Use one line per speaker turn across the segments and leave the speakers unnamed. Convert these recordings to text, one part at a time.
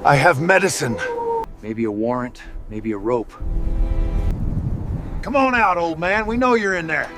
I have medicine.
Maybe a warrant, maybe a rope.
Come on out, old man. We know you're in there.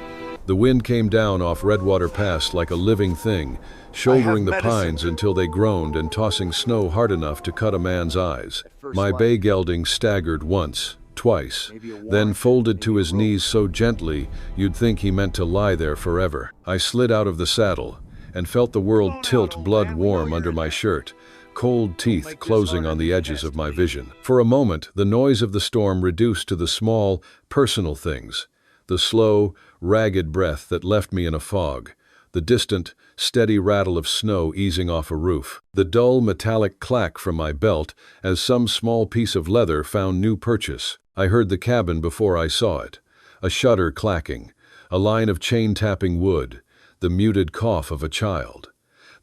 The wind came down off Redwater Pass like a living thing, shouldering the pines until they groaned and tossing snow hard enough to cut a man's eyes. My bay gelding staggered once, twice, then folded to his knees so gently you'd think he meant to lie there forever. I slid out of the saddle and felt the world tilt blood warm under my shirt, cold teeth closing on the edges of my vision. For a moment, the noise of the storm reduced to the small, personal things, the slow, ragged breath that left me in a fog, the distant, steady rattle of snow easing off a roof, the dull metallic clack from my belt as some small piece of leather found new purchase. I heard the cabin before I saw it, a shutter clacking, a line of chain-tapping wood, the muted cough of a child.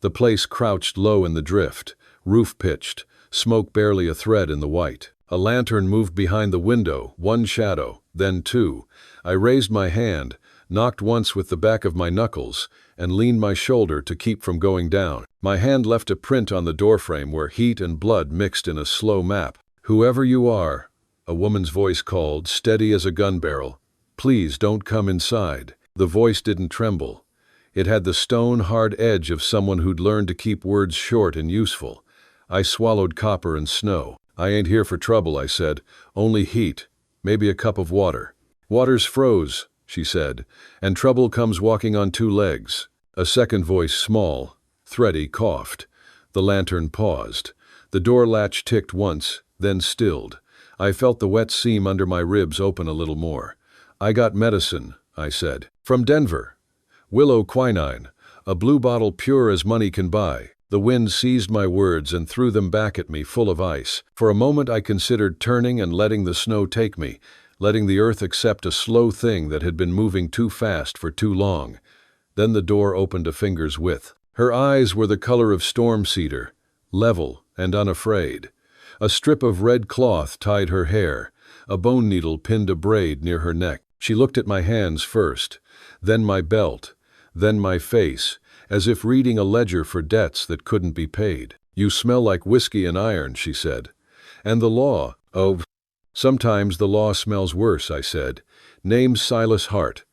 The place crouched low in the drift, roof pitched, smoke barely a thread in the white. A lantern moved behind the window, one shadow, then two. I raised my hand, knocked once with the back of my knuckles, and leaned my shoulder to keep from going down. My hand left a print on the doorframe where heat and blood mixed in a slow map. "Whoever you are," a woman's voice called, steady as a gun barrel, "please don't come inside." The voice didn't tremble. It had the stone-hard edge of someone who'd learned to keep words short and useful. I swallowed copper and snow. "I ain't here for trouble," I said. "Only heat. Maybe a cup of water." "Water's froze," she said, "and trouble comes walking on two legs." A second voice, small, thready, coughed. The lantern paused. The door latch ticked once, then stilled. I felt the wet seam under my ribs open a little more. "I got medicine," I said. "From Denver. Willow quinine. A blue bottle pure as money can buy." The wind seized my words and threw them back at me full of ice. For a moment I considered turning and letting the snow take me, letting the earth accept a slow thing that had been moving too fast for too long. Then the door opened a finger's width. Her eyes were the color of storm cedar, level and unafraid. A strip of red cloth tied her hair. A bone needle pinned a braid near her neck. She looked at my hands first, then my belt, then my face, as if reading a ledger for debts that couldn't be paid. "You smell like whiskey and iron," she said. "And the law." "Oh, sometimes the law smells worse," I said. "Name's Silas Hart.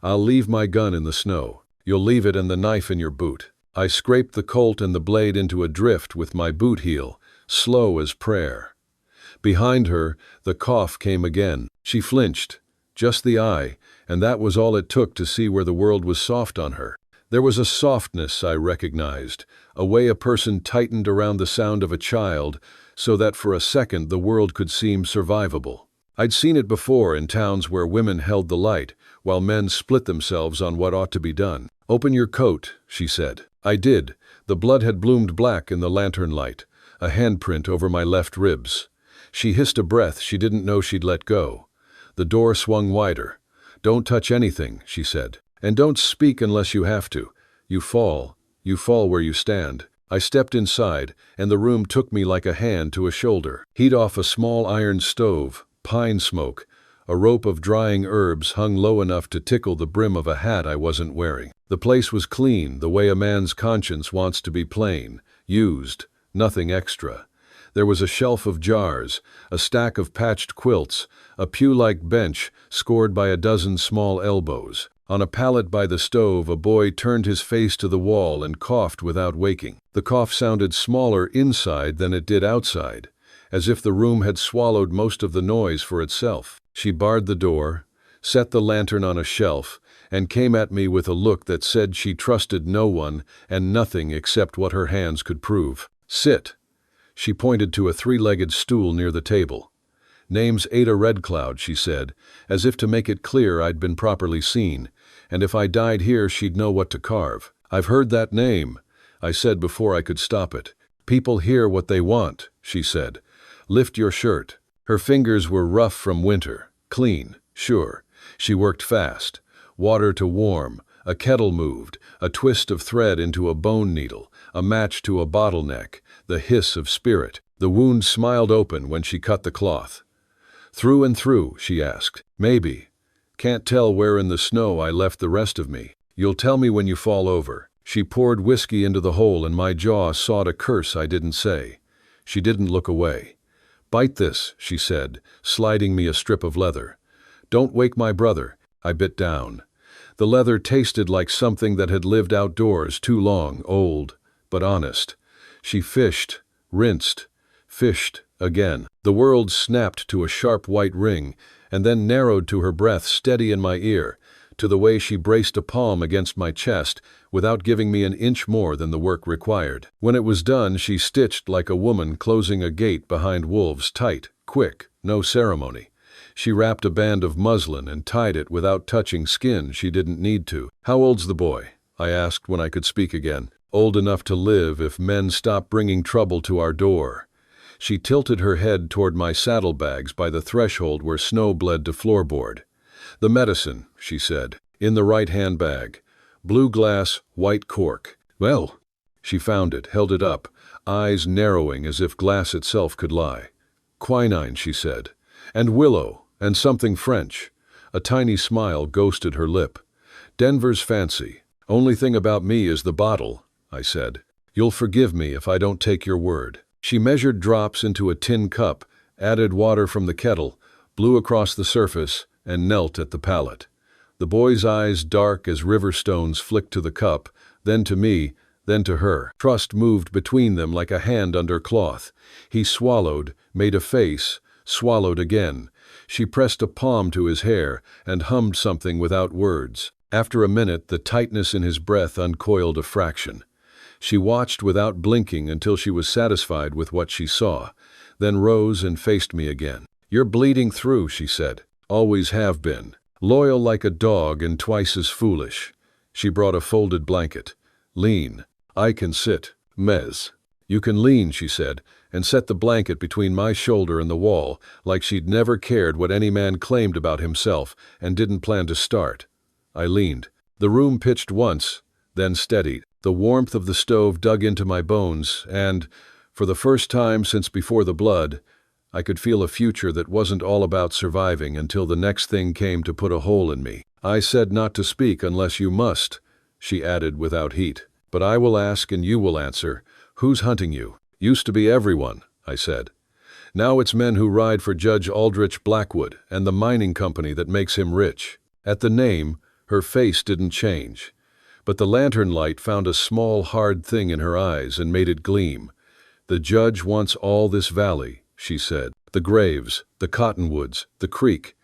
I'll leave my gun in the snow. You'll leave it and the knife in your boot." I scraped the Colt and the blade into a drift with my boot heel, slow as prayer. Behind her, the cough came again. She flinched, just the eye, and that was all it took to see where the world was soft on her. There was a softness I recognized, a way a person tightened around the sound of a child, so that for a second the world could seem survivable. I'd seen it before in towns where women held the light, while men split themselves on what ought to be done. "Open your coat," she said. I did. The blood had bloomed black in the lantern light, a handprint over my left ribs. She hissed a breath she didn't know she'd let go. The door swung wider. "Don't touch anything," she said. "And don't speak unless you have to. You fall where you stand." I stepped inside, and the room took me like a hand to a shoulder. Heat off a small iron stove, pine smoke, a rope of drying herbs hung low enough to tickle the brim of a hat I wasn't wearing. The place was clean, the way a man's conscience wants to be plain, used, nothing extra. There was a shelf of jars, a stack of patched quilts, a pew-like bench scored by a dozen small elbows. On a pallet by the stove, a boy turned his face to the wall and coughed without waking. The cough sounded smaller inside than it did outside, as if the room had swallowed most of the noise for itself. She barred the door, set the lantern on a shelf, and came at me with a look that said she trusted no one and nothing except what her hands could prove. "Sit." She pointed to a three-legged stool near the table. "Name's Ada Redcloud," she said, as if to make it clear I'd been properly seen, and if I died here she'd know what to carve. "I've heard that name," I said before I could stop it. "People hear what they want," she said. "Lift your shirt." Her fingers were rough from winter, clean, sure. She worked fast. Water to warm, a kettle moved, a twist of thread into a bone needle, a match to a bottleneck, the hiss of spirit. The wound smiled open when she cut the cloth. "Through and through?" she asked. "Maybe. Can't tell where in the snow I left the rest of me. You'll tell me when you fall over." She poured whiskey into the hole and my jaw sawed a curse I didn't say. She didn't look away. "Bite this," she said, sliding me a strip of leather. "Don't wake my brother." I bit down. The leather tasted like something that had lived outdoors too long, old, but honest. She fished, rinsed, fished again. The world snapped to a sharp white ring, and then narrowed to her breath steady in my ear, to the way she braced a palm against my chest without giving me an inch more than the work required. When it was done, she stitched like a woman closing a gate behind wolves, tight, quick, no ceremony. She wrapped a band of muslin and tied it without touching skin she didn't need to. "How old's the boy?" I asked when I could speak again. "Old enough to live if men stop bringing trouble to our door." She tilted her head toward my saddlebags by the threshold where snow bled to floorboard. "The medicine," she said, "in the right handbag. Blue glass, white cork." "Well." She found it, held it up, eyes narrowing as if glass itself could lie. "Quinine," she said, "and willow, and something French." A tiny smile ghosted her lip. "Denver's fancy. Only thing about me is the bottle," I said. "You'll forgive me if I don't take your word." She measured drops into a tin cup, added water from the kettle, blew across the surface, and knelt at the pallet. The boy's eyes, dark as river stones, flicked to the cup, then to me, then to her. Trust moved between them like a hand under cloth. He swallowed, made a face, swallowed again. She pressed a palm to his hair and hummed something without words. After a minute, the tightness in his breath uncoiled a fraction. She watched without blinking until she was satisfied with what she saw, then rose and faced me again. "You're bleeding through," she said. "Always have been. Loyal like a dog and twice as foolish." She brought a folded blanket. "Lean. I can sit. Mez." "You can lean," she said, and set the blanket between my shoulder and the wall, like she'd never cared what any man claimed about himself and didn't plan to start. I leaned. The room pitched once, then steadied. The warmth of the stove dug into my bones, and, for the first time since before the blood, I could feel a future that wasn't all about surviving until the next thing came to put a hole in me. "I said not to speak unless you must," she added without heat. "But I will ask and you will answer. Who's hunting you?" "Used to be everyone," I said. "Now it's men who ride for Judge Blackwood and the mining company that makes him rich." At the name, her face didn't change. But the lantern light found a small, hard thing in her eyes and made it gleam. "The judge wants all this valley," she said. "The graves, the cottonwoods, the creek.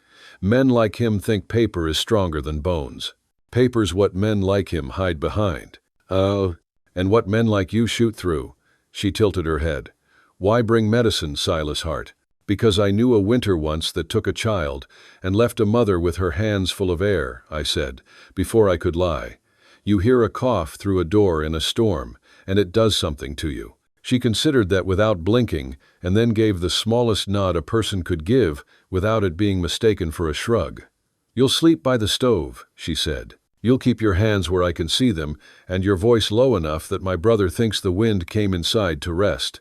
Men like him think paper is stronger than bones. Paper's what men like him hide behind. Oh, and what men like you shoot through." She tilted her head. "Why bring medicine, Silas Hart?" "Because I knew a winter once that took a child and left a mother with her hands full of air," I said, before I could lie. "You hear a cough through a door in a storm, and it does something to you." She considered that without blinking, and then gave the smallest nod a person could give without it being mistaken for a shrug. "You'll sleep by the stove," she said. "You'll keep your hands where I can see them, and your voice low enough that my brother thinks the wind came inside to rest."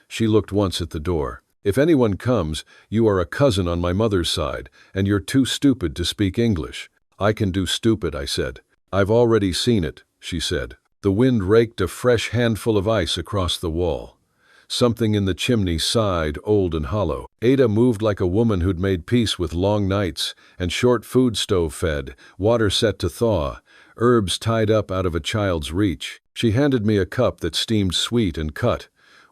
She looked once at the door. "If anyone comes, you are a cousin on my mother's side, and you're too stupid to speak English." "I can do stupid," I said. "I've already seen it," she said. The wind raked a fresh handful of ice across the wall. Something in the chimney sighed, old and hollow. Ada moved like a woman who'd made peace with long nights and short food stove-fed, water set to thaw, herbs tied up out of a child's reach. She handed me a cup that steamed sweet and cut,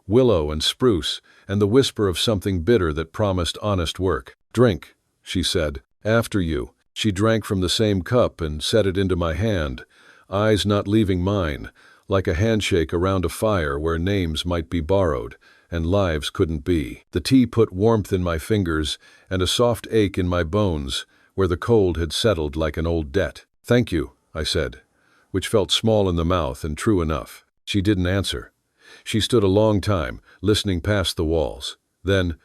willow and spruce, and the whisper of something bitter that promised honest work. "Drink," she said. "After you." She drank from the same cup and set it into my hand, eyes not leaving mine, like a handshake around a fire where names might be borrowed and lives couldn't be. The tea put warmth in my fingers and a soft ache in my bones where the cold had settled like an old debt. "Thank you," I said, which felt small in the mouth and true enough. She didn't answer. She stood a long time, listening past the walls. Then,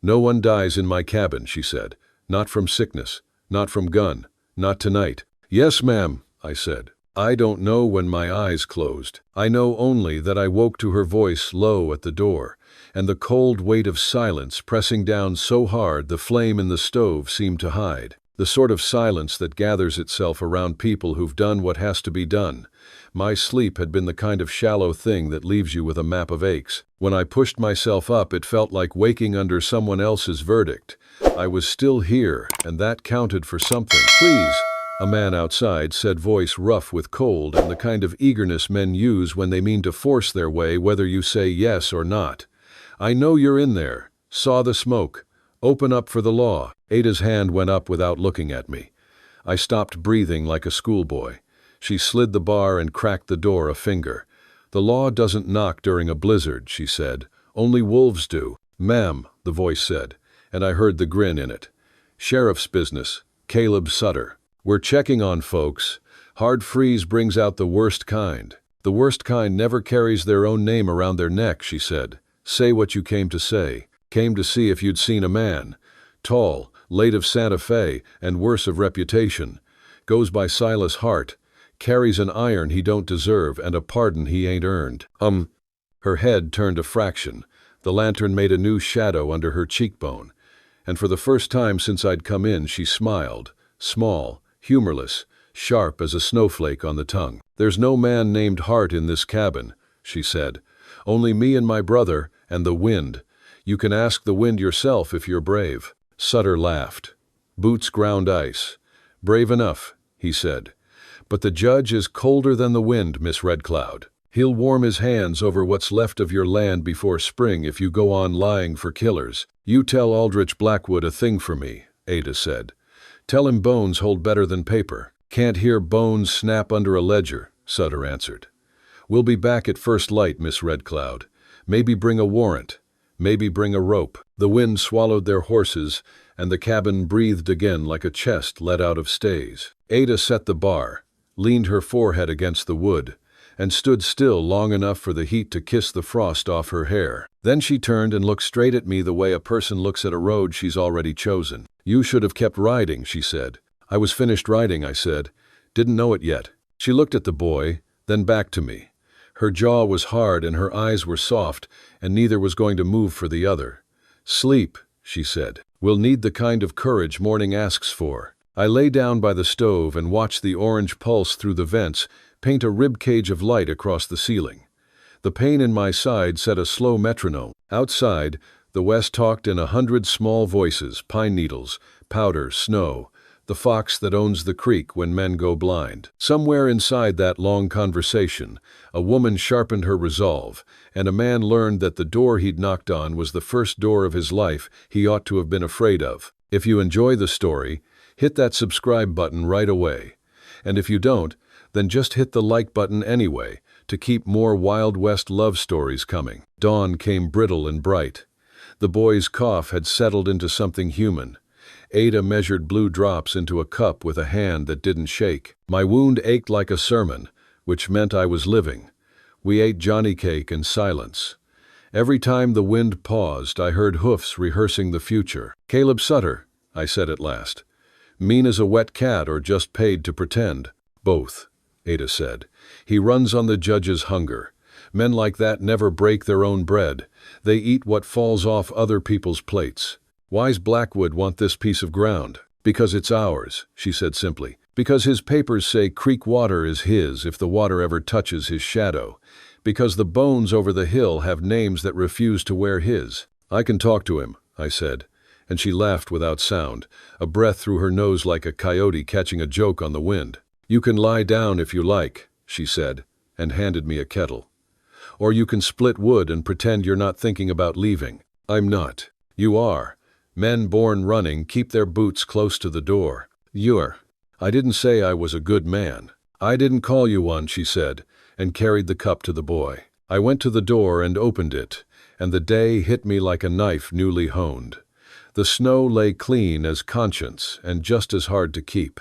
"No one dies in my cabin," she said. "Not from sickness. Not from gun. Not tonight." "Yes, ma'am," I said. I don't know when my eyes closed. I know only that I woke to her voice low at the door, and the cold weight of silence pressing down so hard the flame in the stove seemed to hide. The sort of silence that gathers itself around people who've done what has to be done. My sleep had been the kind of shallow thing that leaves you with a map of aches. When I pushed myself up, it felt like waking under someone else's verdict. I was still here, and that counted for something. "Please," a man outside said, voice rough with cold and the kind of eagerness men use when they mean to force their way whether you say yes or not. "I know you're in there. Saw the smoke. Open up for the law." Ada's hand went up without looking at me. I stopped breathing like a schoolboy. She slid the bar and cracked the door a finger. "The law doesn't knock during a blizzard," she said. "Only wolves do." "Ma'am," the voice said, and I heard the grin in it. "Sheriff's business. Caleb Sutter. We're checking on folks. Hard freeze brings out the worst kind. The worst kind never carries their own name around their neck," she said. "Say what you came to say. Came to see if you'd seen a man. Tall, late of Santa Fe, and worse of reputation. Goes by Silas Hart. Carries an iron he don't deserve and a pardon he ain't earned." Her head turned a fraction. The lantern made a new shadow under her cheekbone. And for the first time since I'd come in, she smiled. Small, humorless, sharp as a snowflake on the tongue. "There's no man named Hart in this cabin," she said. "Only me and my brother, and the wind. You can ask the wind yourself if you're brave." Sutter laughed. "Boots ground ice. Brave enough," he said. "But the judge is colder than the wind, Miss Redcloud. He'll warm his hands over what's left of your land before spring if you go on lying for killers." "You tell Judge Blackwood a thing for me," Ada said. "Tell him bones hold better than paper." "Can't hear bones snap under a ledger," Sutter answered. "We'll be back at first light, Miss Redcloud. Maybe bring a warrant. Maybe bring a rope." The wind swallowed their horses, and the cabin breathed again like a chest let out of stays. Ada set the bar, leaned her forehead against the wood, and stood still long enough for the heat to kiss the frost off her hair. Then she turned and looked straight at me the way a person looks at a road she's already chosen. "You should have kept riding," she said. "I was finished riding," I said. "Didn't know it yet." She looked at the boy, then back to me. Her jaw was hard and her eyes were soft, and neither was going to move for the other. "Sleep," she said. "We'll need the kind of courage morning asks for." I lay down by the stove and watched the orange pulse through the vents paint a ribcage of light across the ceiling. The pain in my side set a slow metronome. Outside, the west talked in 100 small voices, pine needles, powder, snow, the fox that owns the creek when men go blind. Somewhere inside that long conversation, a woman sharpened her resolve, and a man learned that the door he'd knocked on was the first door of his life he ought to have been afraid of. If you enjoy the story, hit that subscribe button right away. And if you don't, then just hit the like button anyway to keep more Wild West love stories coming. Dawn came brittle and bright. The boy's cough had settled into something human. Ada measured blue drops into a cup with a hand that didn't shake. My wound ached like a sermon, which meant I was living. We ate Johnny cake in silence. Every time the wind paused, I heard hoofs rehearsing the future. "Caleb Sutter," I said at last. "Mean as a wet cat or just paid to pretend?" "Both," Ada said. "He runs on the judge's hunger. Men like that never break their own bread. They eat what falls off other people's plates. Why's Blackwood want this piece of ground?" "Because it's ours," she said simply. "Because his papers say creek water is his if the water ever touches his shadow. Because the bones over the hill have names that refuse to wear his." "I can talk to him," I said, and she laughed without sound, a breath through her nose like a coyote catching a joke on the wind. "You can lie down if you like," she said, and handed me a kettle. "Or you can split wood and pretend you're not thinking about leaving." "I'm not." "You are. Men born running keep their boots close to the door. You're." "I didn't say I was a good man." "I didn't call you one," she said, and carried the cup to the boy. I went to the door and opened it, and the day hit me like a knife newly honed. The snow lay clean as conscience and just as hard to keep.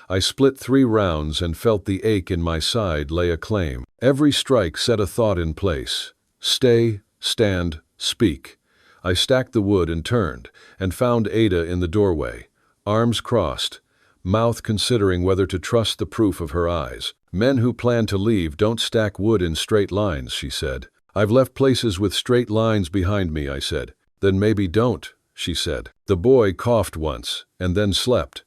I split 3 rounds and felt the ache in my side lay a claim. Every strike set a thought in place. Stay, stand, speak. I stacked the wood and turned, and found Ada in the doorway, arms crossed, mouth considering whether to trust the proof of her eyes. "Men who plan to leave don't stack wood in straight lines," she said. "I've left places with straight lines behind me," I said. "Then maybe don't," she said. The boy coughed once, and then slept.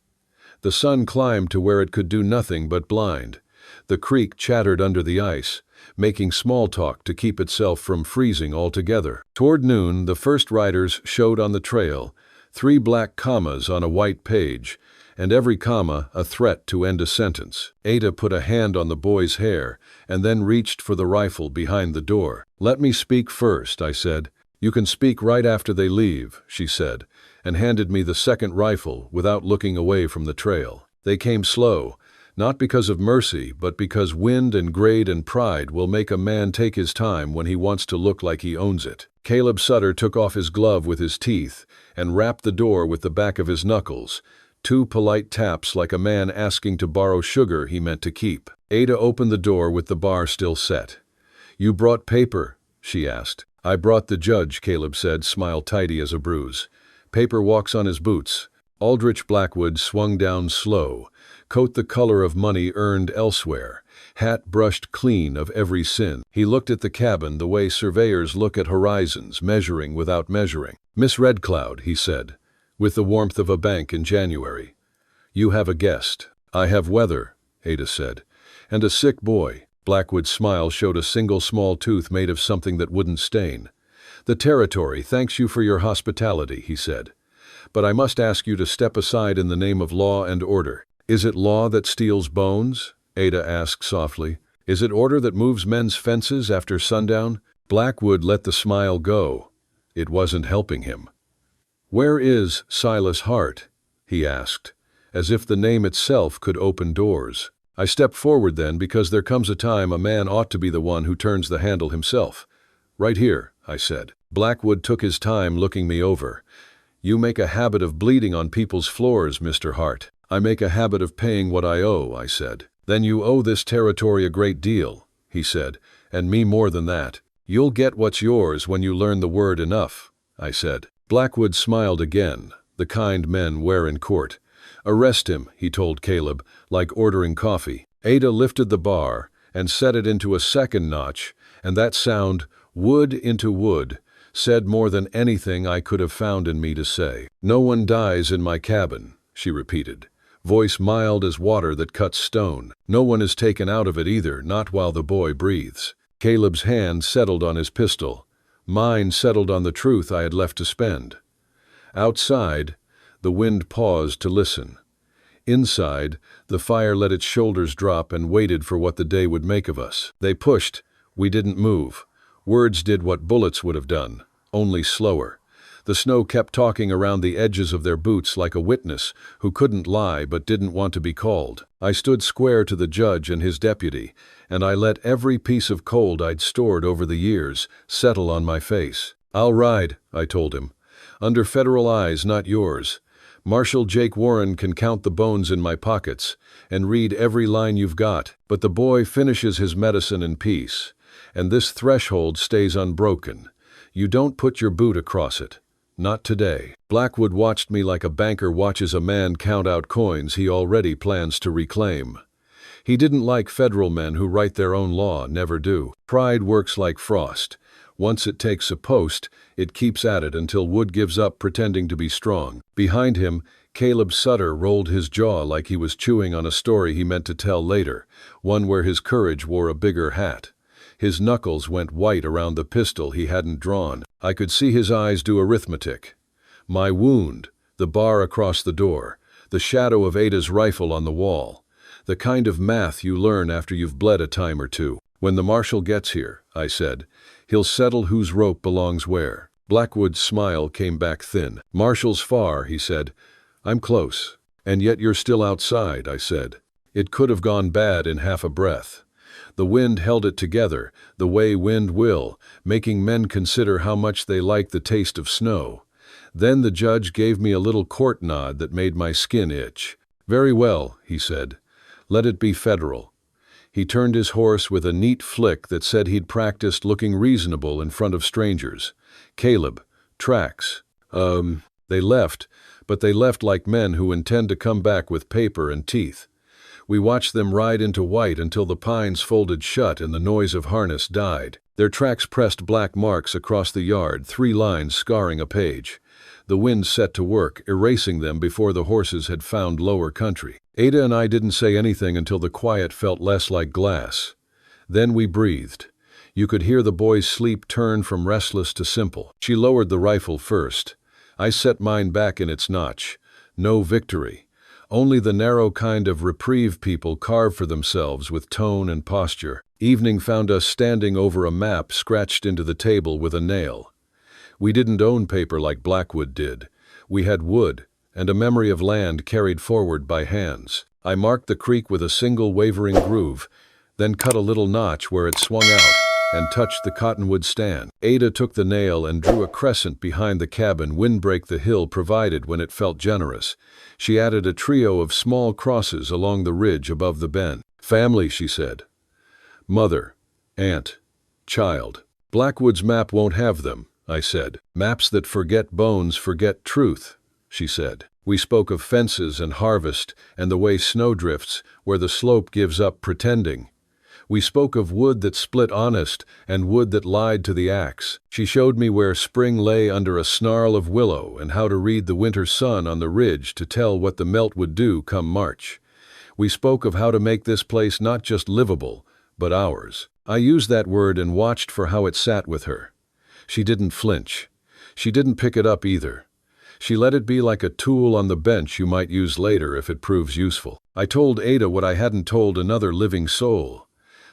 The sun climbed to where it could do nothing but blind. The creek chattered under the ice, making small talk to keep itself from freezing altogether. Toward noon, the first riders showed on the trail, 3 black commas on a white page, and every comma a threat to end a sentence. Ada put a hand on the boy's hair and then reached for the rifle behind the door. "Let me speak first," I said. "You can speak right after they leave," she said, and handed me the second rifle without looking away from the trail. They came slow, not because of mercy, but because wind and grade and pride will make a man take his time when he wants to look like he owns it. Caleb Sutter took off his glove with his teeth and rapped the door with the back of his knuckles, 2 polite taps like a man asking to borrow sugar he meant to keep. Ada opened the door with the bar still set. "You brought paper?" she asked. "I brought the judge," Caleb said, smile tidy as a bruise. Paper walks on his boots. Aldrich Blackwood swung down slow, coat the color of money earned elsewhere, hat brushed clean of every sin. He looked at the cabin the way surveyors look at horizons, measuring without measuring. "Miss Redcloud," he said, with the warmth of a bank in January. "You have a guest." "I have weather," Ada said, "and a sick boy." Blackwood's smile showed a single small tooth made of something that wouldn't stain. "The territory thanks you for your hospitality," he said. "But I must ask you to step aside in the name of law and order." "Is it law that steals bones?" Ada asked softly. "Is it order that moves men's fences after sundown?" Blackwood let the smile go. It wasn't helping him. "Where is Silas Hart?" he asked, as if the name itself could open doors. I stepped forward then because there comes a time a man ought to be the one who turns the handle himself. "Right here," I said. Blackwood took his time looking me over. "You make a habit of bleeding on people's floors, Mr. Hart." "I make a habit of paying what I owe," I said. "Then you owe this territory a great deal," he said, "and me more than that." "You'll get what's yours when you learn the word enough," I said. Blackwood smiled again, the kind men wear in court. "Arrest him," he told Caleb, like ordering coffee. Ada lifted the bar and set it into a second notch, and that sound, wood into wood, said more than anything I could have found in me to say. "No one dies in my cabin," she repeated, voice mild as water that cuts stone. "No one is taken out of it either, not while the boy breathes." Caleb's hand settled on his pistol. Mine settled on the truth I had left to spend. Outside, the wind paused to listen. Inside, the fire let its shoulders drop and waited for what the day would make of us. They pushed. We didn't move. Words did what bullets would have done, only slower. The snow kept talking around the edges of their boots like a witness who couldn't lie but didn't want to be called. I stood square to the judge and his deputy, and I let every piece of cold I'd stored over the years settle on my face. "I'll ride," I told him. "Under federal eyes, not yours. Marshal Jake Warren can count the bones in my pockets and read every line you've got, but the boy finishes his medicine in peace, and this threshold stays unbroken. You don't put your boot across it. Not today." Blackwood watched me like a banker watches a man count out coins he already plans to reclaim. He didn't like federal men who write their own law, never do. Pride works like frost. Once it takes a post, it keeps at it until wood gives up pretending to be strong. Behind him, Caleb Sutter rolled his jaw like he was chewing on a story he meant to tell later, one where his courage wore a bigger hat. His knuckles went white around the pistol he hadn't drawn. I could see his eyes do arithmetic. My wound, the bar across the door, the shadow of Ada's rifle on the wall, the kind of math you learn after you've bled a time or two. "When the marshal gets here," I said, "he'll settle whose rope belongs where." Blackwood's smile came back thin. "Marshal's far," he said. "I'm close." "And yet you're still outside," I said. It could have gone bad in half a breath. The wind held it together, the way wind will, making men consider how much they like the taste of snow. Then the judge gave me a little court nod that made my skin itch. "Very well," he said. "Let it be federal." He turned his horse with a neat flick that said he'd practiced looking reasonable in front of strangers. "Caleb, tracks." They left, but they left like men who intend to come back with paper and teeth. We watched them ride into white until the pines folded shut and the noise of harness died. Their tracks pressed black marks across the yard, 3 lines scarring a page. The wind set to work, erasing them before the horses had found lower country. Ada and I didn't say anything until the quiet felt less like glass. Then we breathed. You could hear the boy's sleep turn from restless to simple. She lowered the rifle first. I set mine back in its notch. No victory. Only the narrow kind of reprieve people carve for themselves with tone and posture. Evening found us standing over a map scratched into the table with a nail. We didn't own paper like Blackwood did. We had wood, and a memory of land carried forward by hands. I marked the creek with a single wavering groove, then cut a little notch where it swung out and touched the cottonwood stand. Ada took the nail and drew a crescent behind the cabin windbreak the hill provided when it felt generous. She added a trio of small crosses along the ridge above the bend. Family, she said. Mother, aunt, child. Blackwood's map won't have them, I said. Maps that forget bones forget truth, she said. We spoke of fences and harvest and the way snow drifts, where the slope gives up pretending. We spoke of wood that split honest and wood that lied to the axe. She showed me where spring lay under a snarl of willow and how to read the winter sun on the ridge to tell what the melt would do come March. We spoke of how to make this place not just livable, but ours. I used that word and watched for how it sat with her. She didn't flinch. She didn't pick it up either. She let it be like a tool on the bench you might use later if it proves useful. I told Ada what I hadn't told another living soul.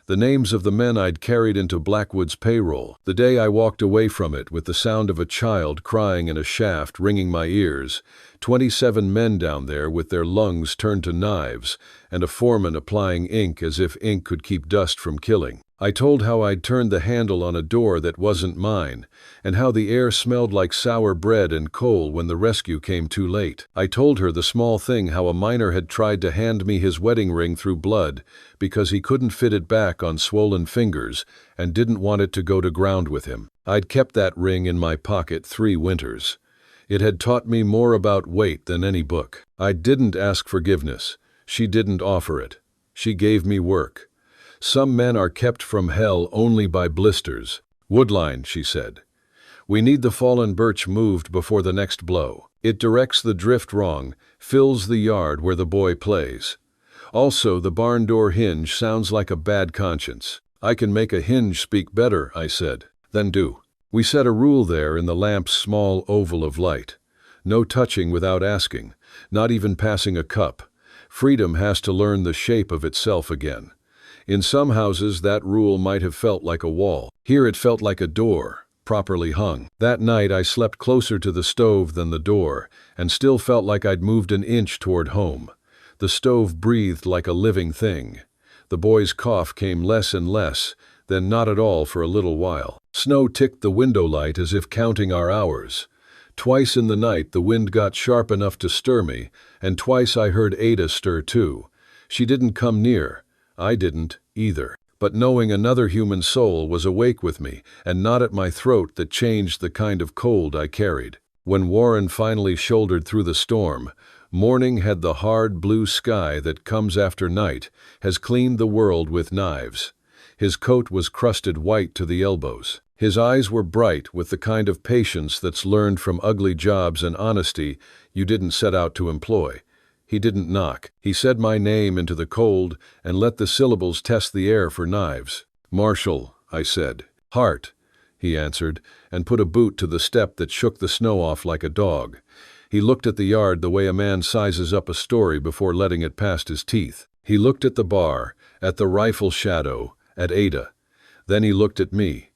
The names of the men I'd carried into Blackwood's payroll. The day I walked away from it with the sound of a child crying in a shaft ringing my ears, 27 men down there with their lungs turned to knives, and a foreman applying ink as if ink could keep dust from killing. I told how I'd turned the handle on a door that wasn't mine, and how the air smelled like sour bread and coal when the rescue came too late. I told her the small thing how a miner had tried to hand me his wedding ring through blood because he couldn't fit it back on swollen fingers and didn't want it to go to ground with him. I'd kept that ring in my pocket 3 winters. It had taught me more about weight than any book. I didn't ask forgiveness. She didn't offer it. She gave me work. Some men are kept from hell only by blisters. Woodline, she said. We need the fallen birch moved before the next blow. It directs the drift wrong, fills the yard where the boy plays. Also, the barn door hinge sounds like a bad conscience. I can make a hinge speak better, I said. Then do. We set a rule there in the lamp's small oval of light. No touching without asking, not even passing a cup. Freedom has to learn the shape of itself again. In some houses, that rule might have felt like a wall. Here it felt like a door, properly hung. That night I slept closer to the stove than the door, and still felt like I'd moved an inch toward home. The stove breathed like a living thing. The boy's cough came less and less, then not at all for a little while. Snow ticked the window light as if counting our hours. Twice in the night the wind got sharp enough to stir me, and twice I heard Ada stir too. She didn't come near. I didn't, either. But knowing another human soul was awake with me, and not at my throat, that changed the kind of cold I carried. When Warren finally shouldered through the storm, morning had the hard blue sky that comes after night, has cleaned the world with knives. His coat was crusted white to the elbows. His eyes were bright with the kind of patience that's learned from ugly jobs and honesty you didn't set out to employ. He didn't knock. He said my name into the cold and let the syllables test the air for knives. Marshall, I said. Hart, he answered, and put a boot to the step that shook the snow off like a dog. He looked at the yard the way a man sizes up a story before letting it past his teeth. He looked at the bar, at the rifle shadow, at Ada. Then he looked at me.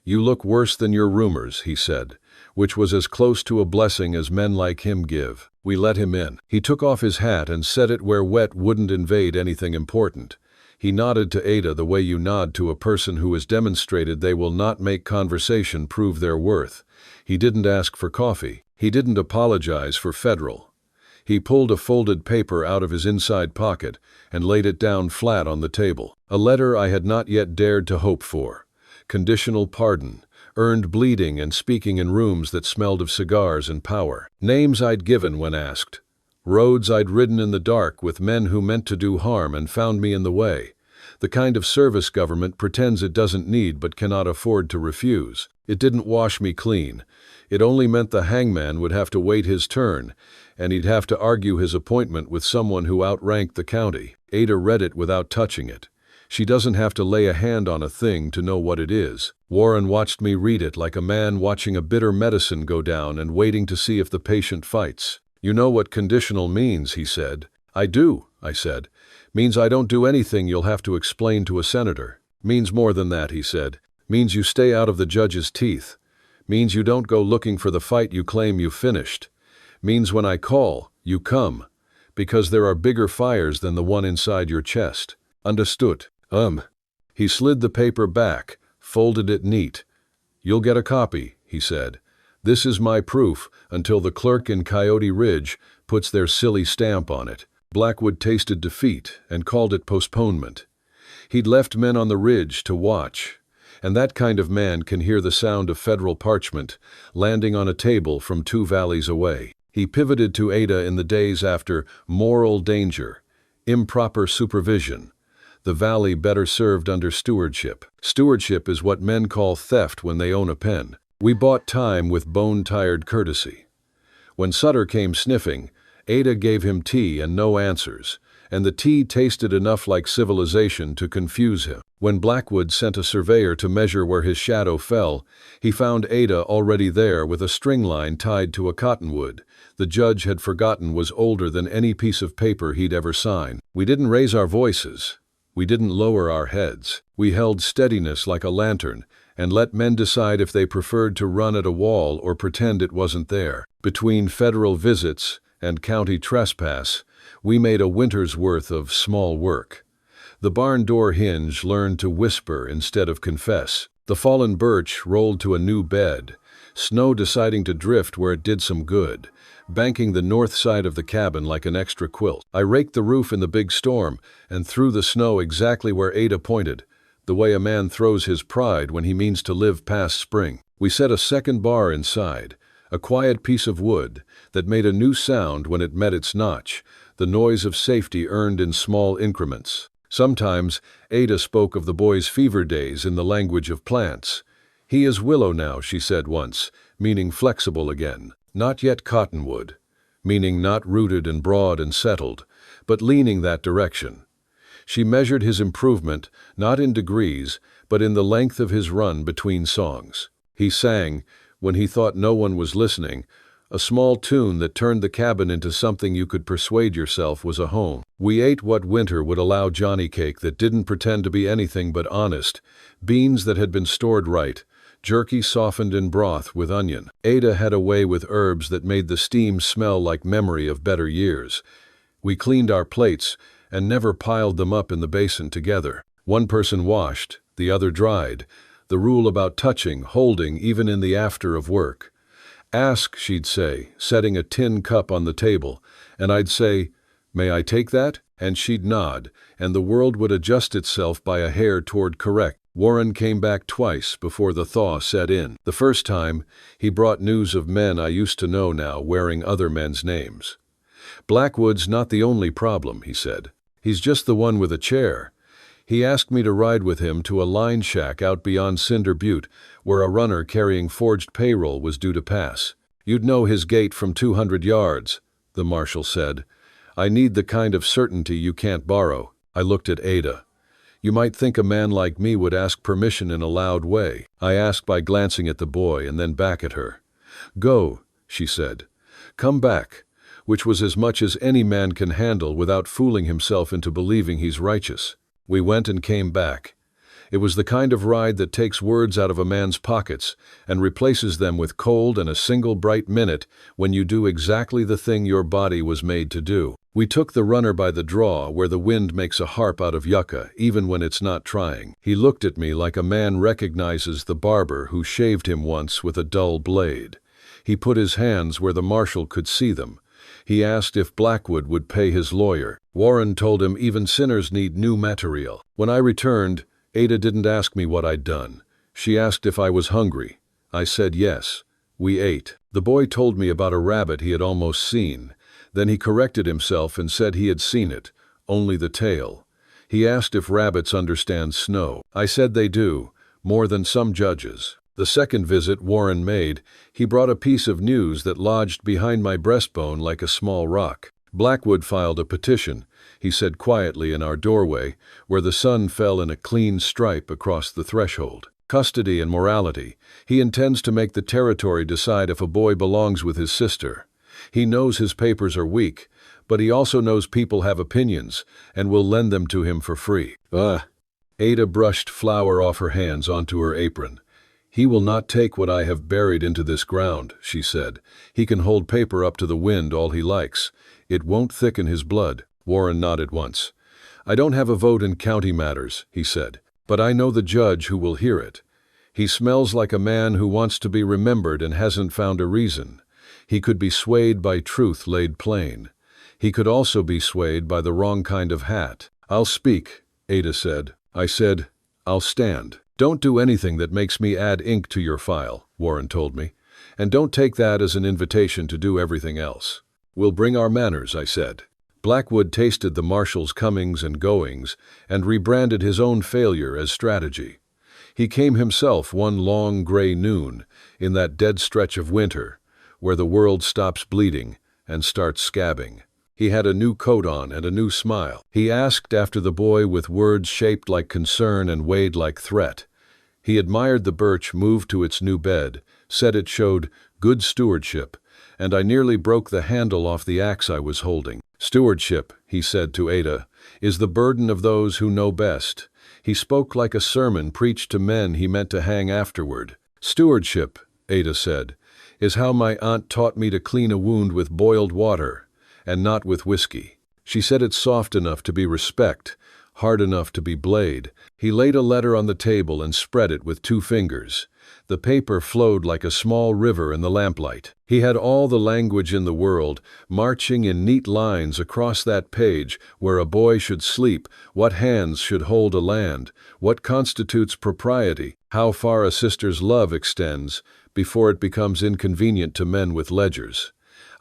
You look worse than your rumors, he said, which was as close to a blessing as men like him give. We let him in. He took off his hat and set it where wet wouldn't invade anything important. He nodded to Ada the way you nod to a person who has demonstrated they will not make conversation prove their worth. He didn't ask for coffee. He didn't apologize for federal. He pulled a folded paper out of his inside pocket and laid it down flat on the table. A letter I had not yet dared to hope for. Conditional pardon. Earned bleeding and speaking in rooms that smelled of cigars and power. Names I'd given when asked. Roads I'd ridden in the dark with men who meant to do harm and found me in the way. The kind of service government pretends it doesn't need but cannot afford to refuse. It didn't wash me clean. It only meant the hangman would have to wait his turn, and he'd have to argue his appointment with someone who outranked the county. Ada read it without touching it. She doesn't have to lay a hand on a thing to know what it is. Warren watched me read it like a man watching a bitter medicine go down and waiting to see if the patient fights. "You know what conditional means," he said. "I do," I said. "Means I don't do anything you'll have to explain to a senator." "Means more than that," he said. "Means you stay out of the judge's teeth. Means you don't go looking for the fight you claim you finished. Means when I call, you come. Because there are bigger fires than the one inside your chest. Understood?" He slid the paper back, folded it neat. "You'll get a copy," he said. "This is my proof until the clerk in Coyote Ridge puts their silly stamp on it." Blackwood tasted defeat and called it postponement. He'd left men on the ridge to watch, and that kind of man can hear the sound of federal parchment landing on a table from 2 valleys away. He pivoted to Ada in the days after moral danger, improper supervision, the valley better served under stewardship. Stewardship is what men call theft when they own a pen. We bought time with bone-tired courtesy. When Sutter came sniffing, Ada gave him tea and no answers, and the tea tasted enough like civilization to confuse him. When Blackwood sent a surveyor to measure where his shadow fell, he found Ada already there with a string line tied to a cottonwood the judge had forgotten was older than any piece of paper he'd ever signed. We didn't raise our voices. We didn't lower our heads. We held steadiness like a lantern and let men decide if they preferred to run at a wall or pretend it wasn't there. Between federal visits and county trespass, we made a winter's worth of small work. The barn door hinge learned to whisper instead of confess. The fallen birch rolled to a new bed, snow deciding to drift where it did some good, banking the north side of the cabin like an extra quilt. I raked the roof in the big storm and threw the snow exactly where Ada pointed, the way a man throws his pride when he means to live past spring. We set a second bar inside, a quiet piece of wood that made a new sound when it met its notch, the noise of safety earned in small increments. Sometimes Ada spoke of the boy's fever days in the language of plants. "He is willow now," she said once, meaning flexible again. "Not yet cottonwood," meaning not rooted and broad and settled, but leaning that direction. She measured his improvement, not in degrees, but in the length of his run between songs. He sang, when he thought no one was listening, a small tune that turned the cabin into something you could persuade yourself was a home. We ate what winter would allow Johnny cake that didn't pretend to be anything but honest, beans that had been stored right, jerky softened in broth with onion. Ada had a way with herbs that made the steam smell like memory of better years. We cleaned our plates and never piled them up in the basin together. One person washed, the other dried. The rule about touching, holding, even in the after of work. "Ask," she'd say, setting a tin cup on the table, and I'd say, "May I take that?" And she'd nod, and the world would adjust itself by a hair toward correct. Warren came back twice before the thaw set in. The first time, he brought news of men I used to know now wearing other men's names. "Blackwood's not the only problem," he said. "He's just the one with a chair." He asked me to ride with him to a line shack out beyond Cinder Butte, where a runner carrying forged payroll was due to pass. "You'd know his gait from 200 yards, the marshal said. "I need the kind of certainty you can't borrow." I looked at Ada. "You might think a man like me would ask permission in a loud way." I asked by glancing at the boy and then back at her. "Go," she said. "Come back," which was as much as any man can handle without fooling himself into believing he's righteous. We went and came back. It was the kind of ride that takes words out of a man's pockets and replaces them with cold and a single bright minute when you do exactly the thing your body was made to do. We took the runner by the draw where the wind makes a harp out of yucca even when it's not trying. He looked at me like a man recognizes the barber who shaved him once with a dull blade. He put his hands where the marshal could see them. He asked if Blackwood would pay his lawyer. Warren told him even sinners need new material. When I returned, Ada didn't ask me what I'd done. She asked if I was hungry. I said yes. We ate. The boy told me about a rabbit he had almost seen. Then he corrected himself and said he had seen it, only the tail. He asked if rabbits understand snow. I said they do, more than some judges. The second visit Warren made, he brought a piece of news that lodged behind my breastbone like a small rock. Blackwood filed a petition, he said quietly in our doorway, where the sun fell in a clean stripe across the threshold. Custody and morality. He intends to make the territory decide if a boy belongs with his sister. He knows his papers are weak, but he also knows people have opinions and will lend them to him for free. Ada brushed flour off her hands onto her apron. He will not take what I have buried into this ground, she said. He can hold paper up to the wind all he likes. It won't thicken his blood. Warren nodded once. I don't have a vote in county matters, he said, but I know the judge who will hear it. He smells like a man who wants to be remembered and hasn't found a reason. He could be swayed by truth laid plain. He could also be swayed by the wrong kind of hat. I'll speak, Ada said. I said, I'll stand. Don't do anything that makes me add ink to your file, Warren told me. And don't take that as an invitation to do everything else. We'll bring our manners, I said. Blackwood tasted the marshal's comings and goings and rebranded his own failure as strategy. He came himself one long gray noon in that dead stretch of winter where the world stops bleeding and starts scabbing. He had a new coat on and a new smile. He asked after the boy with words shaped like concern and weighed like threat. He admired the birch moved to its new bed, said it showed good stewardship, and I nearly broke the handle off the axe I was holding. Stewardship, he said to Ada, is the burden of those who know best. He spoke like a sermon preached to men he meant to hang afterward. Stewardship, Ada said, is how my aunt taught me to clean a wound with boiled water, and not with whiskey. She said it soft enough to be respect, hard enough to be blade. He laid a letter on the table and spread it with 2 fingers. The paper flowed like a small river in the lamplight. He had all the language in the world, marching in neat lines across that page where a boy should sleep, what hands should hold a land, what constitutes propriety, how far a sister's love extends before it becomes inconvenient to men with ledgers.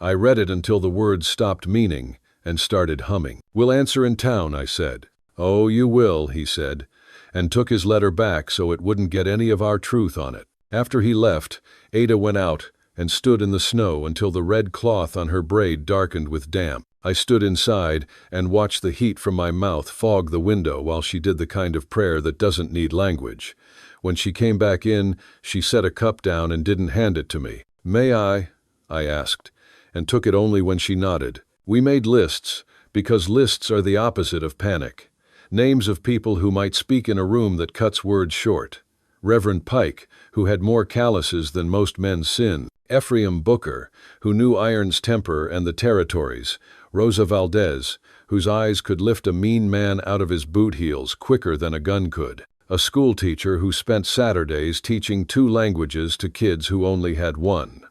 I read it until the words stopped meaning and started humming. We'll answer in town, I said. Oh, you will, he said, and took his letter back so it wouldn't get any of our truth on it. After he left, Ada went out and stood in the snow until the red cloth on her braid darkened with damp. I stood inside and watched the heat from my mouth fog the window while she did the kind of prayer that doesn't need language. When she came back in, she set a cup down and didn't hand it to me. May I asked, and took it only when she nodded. We made lists, because lists are the opposite of panic. Names of people who might speak in a room that cuts words short. Reverend Pike, who had more calluses than most men's sin. Ephraim Booker, who knew iron's temper and the territories. Rosa Valdez, whose eyes could lift a mean man out of his boot heels quicker than a gun could. A schoolteacher who spent Saturdays teaching 2 languages to kids who only had 1.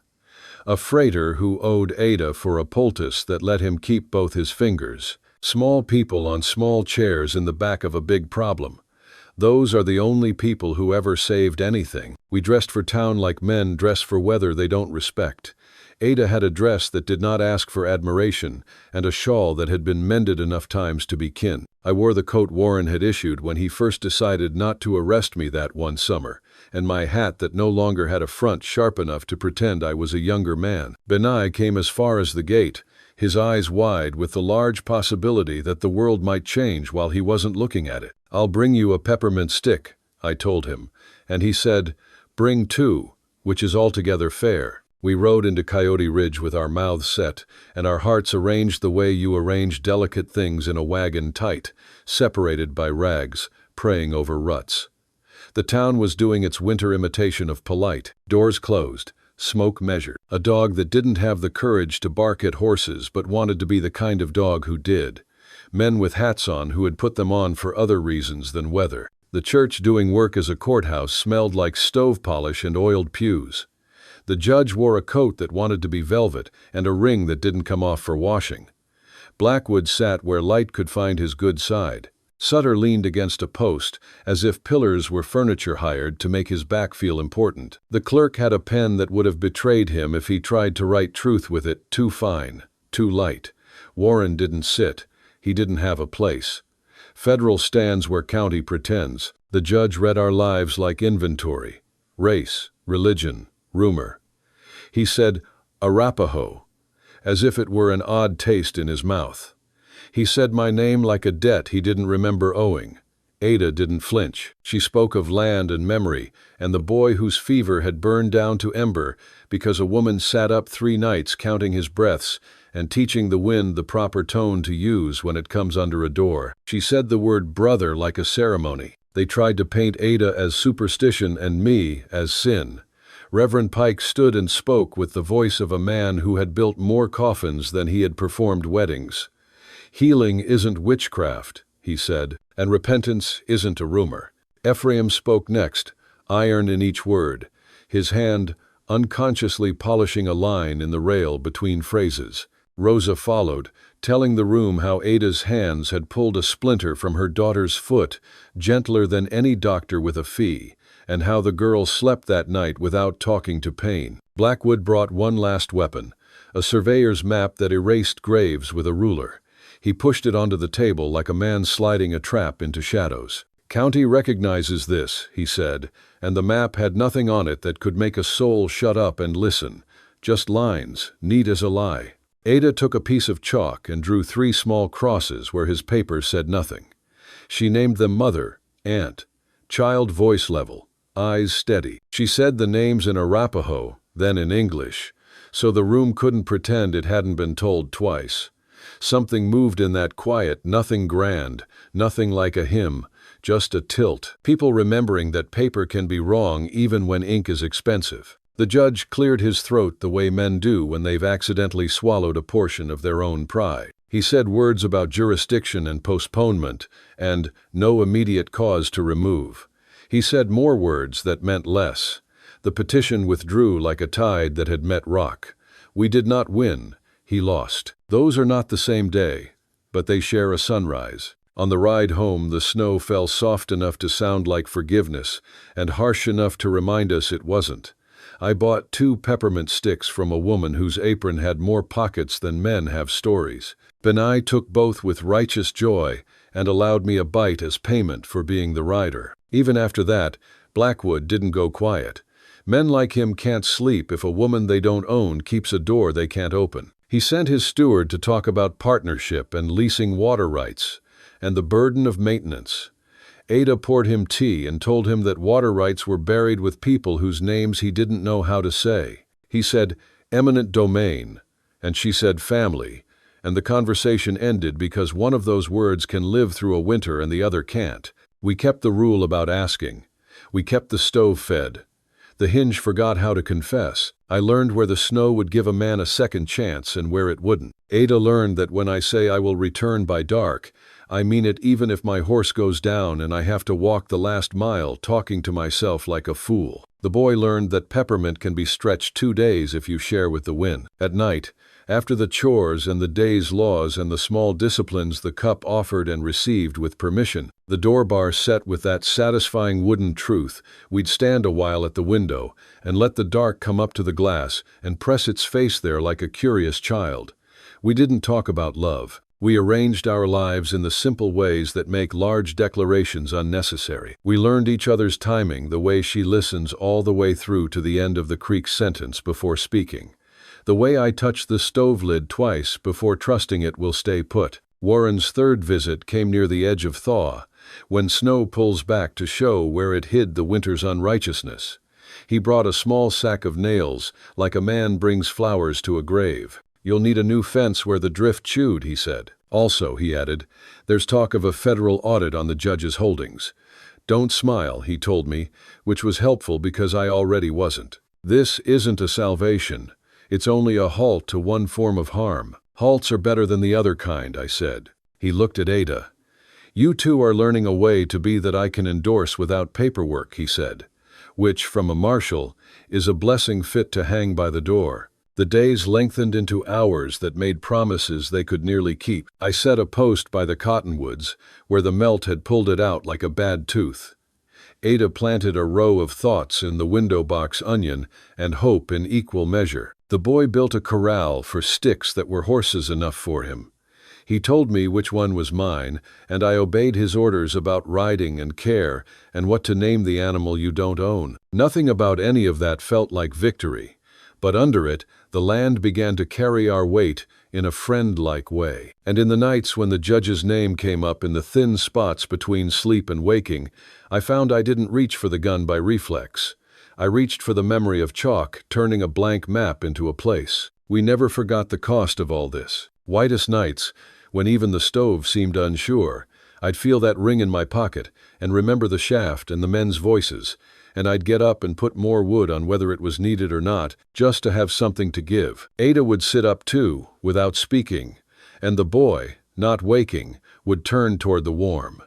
A freighter who owed Ada for a poultice that let him keep both his fingers. Small people on small chairs in the back of a big problem. Those are the only people who ever saved anything. We dressed for town like men dress for weather they don't respect. Ada had a dress that did not ask for admiration, and a shawl that had been mended enough times to be kin. I wore the coat Warren had issued when he first decided not to arrest me that one summer, and my hat that no longer had a front sharp enough to pretend I was a younger man. Benai came as far as the gate, his eyes wide with the large possibility that the world might change while he wasn't looking at it. I'll bring you a peppermint stick, I told him, and he said, bring 2, which is altogether fair. We rode into Coyote Ridge with our mouths set, and our hearts arranged the way you arrange delicate things in a wagon tight, separated by rags, praying over ruts. The town was doing its winter imitation of polite. Doors closed, smoke measured. A dog that didn't have the courage to bark at horses but wanted to be the kind of dog who did. Men with hats on who had put them on for other reasons than weather. The church doing work as a courthouse smelled like stove polish and oiled pews. The judge wore a coat that wanted to be velvet and a ring that didn't come off for washing. Blackwood sat where light could find his good side. Sutter leaned against a post, as if pillars were furniture hired to make his back feel important. The clerk had a pen that would have betrayed him if he tried to write truth with it, too fine, too light. Warren didn't sit. He didn't have a place. Federal stands where county pretends. The judge read our lives like inventory. Race, religion, rumor. He said, Arapaho, as if it were an odd taste in his mouth. He said my name like a debt he didn't remember owing. Ada didn't flinch. She spoke of land and memory, and the boy whose fever had burned down to ember because a woman sat up 3 nights counting his breaths and teaching the wind the proper tone to use when it comes under a door. She said the word brother like a ceremony. They tried to paint Ada as superstition and me as sin. Reverend Pike stood and spoke with the voice of a man who had built more coffins than he had performed weddings. Healing isn't witchcraft, he said, and repentance isn't a rumor. Ephraim spoke next, iron in each word, his hand unconsciously polishing a line in the rail between phrases. Rosa followed, telling the room how Ada's hands had pulled a splinter from her daughter's foot, gentler than any doctor with a fee, and how the girl slept that night without talking to pain. Blackwood brought one last weapon, a surveyor's map that erased graves with a ruler. He pushed it onto the table like a man sliding a trap into shadows. County recognizes this, he said, and the map had nothing on it that could make a soul shut up and listen, just lines, neat as a lie. Ada took a piece of chalk and drew 3 small crosses where his paper said nothing. She named them mother, aunt, child voice level, eyes steady. She said the names in Arapaho, then in English, so the room couldn't pretend it hadn't been told twice. Something moved in that quiet, nothing grand, nothing like a hymn, just a tilt. People remembering that paper can be wrong even when ink is expensive. The judge cleared his throat the way men do when they've accidentally swallowed a portion of their own pride. He said words about jurisdiction and postponement, and no immediate cause to remove. He said more words that meant less. The petition withdrew like a tide that had met rock. We did not win. He lost. Those are not the same day, but they share a sunrise. On the ride home, the snow fell soft enough to sound like forgiveness, and harsh enough to remind us it wasn't. I bought 2 peppermint sticks from a woman whose apron had more pockets than men have stories. Benai took both with righteous joy and allowed me a bite as payment for being the rider. Even after that, Blackwood didn't go quiet. Men like him can't sleep if a woman they don't own keeps a door they can't open. He sent his steward to talk about partnership and leasing water rights, and the burden of maintenance. Ada poured him tea and told him that water rights were buried with people whose names he didn't know how to say. He said, eminent domain, and she said family, and the conversation ended because one of those words can live through a winter and the other can't. We kept the rule about asking. We kept the stove fed. The hinge forgot how to confess. I learned where the snow would give a man a second chance and where it wouldn't. Ada learned that when I say I will return by dark, I mean it even if my horse goes down and I have to walk the last mile talking to myself like a fool. The boy learned that peppermint can be stretched 2 days if you share with the wind. At night, after the chores and the day's laws and the small disciplines the cup offered and received with permission, the door bar set with that satisfying wooden truth, we'd stand a while at the window and let the dark come up to the glass and press its face there like a curious child. We didn't talk about love. We arranged our lives in the simple ways that make large declarations unnecessary. We learned each other's timing the way she listens all the way through to the end of the creek sentence before speaking. The way I touch the stove lid twice before trusting it will stay put. Warren's 3rd visit came near the edge of thaw, when snow pulls back to show where it hid the winter's unrighteousness. He brought a small sack of nails, like a man brings flowers to a grave. You'll need a new fence where the drift chewed, he said. Also, he added, there's talk of a federal audit on the judge's holdings. Don't smile, he told me, which was helpful because I already wasn't. This isn't a salvation. It's only a halt to one form of harm. Halts are better than the other kind, I said. He looked at Ada. You two are learning a way to be that I can endorse without paperwork, he said, which, from a marshal, is a blessing fit to hang by the door. The days lengthened into hours that made promises they could nearly keep. I set a post by the cottonwoods, where the melt had pulled it out like a bad tooth. Ada planted a row of thoughts in the window box onion and hope in equal measure. The boy built a corral for sticks that were horses enough for him. He told me which one was mine, and I obeyed his orders about riding and care and what to name the animal you don't own. Nothing about any of that felt like victory, but under it, the land began to carry our weight in a friend-like way. And in the nights when the judge's name came up in the thin spots between sleep and waking, I found I didn't reach for the gun by reflex. I reached for the memory of chalk, turning a blank map into a place. We never forgot the cost of all this. Whitest nights, when even the stove seemed unsure, I'd feel that ring in my pocket and remember the shaft and the men's voices, and I'd get up and put more wood on whether it was needed or not, just to have something to give. Ada would sit up too, without speaking, and the boy, not waking, would turn toward the warm.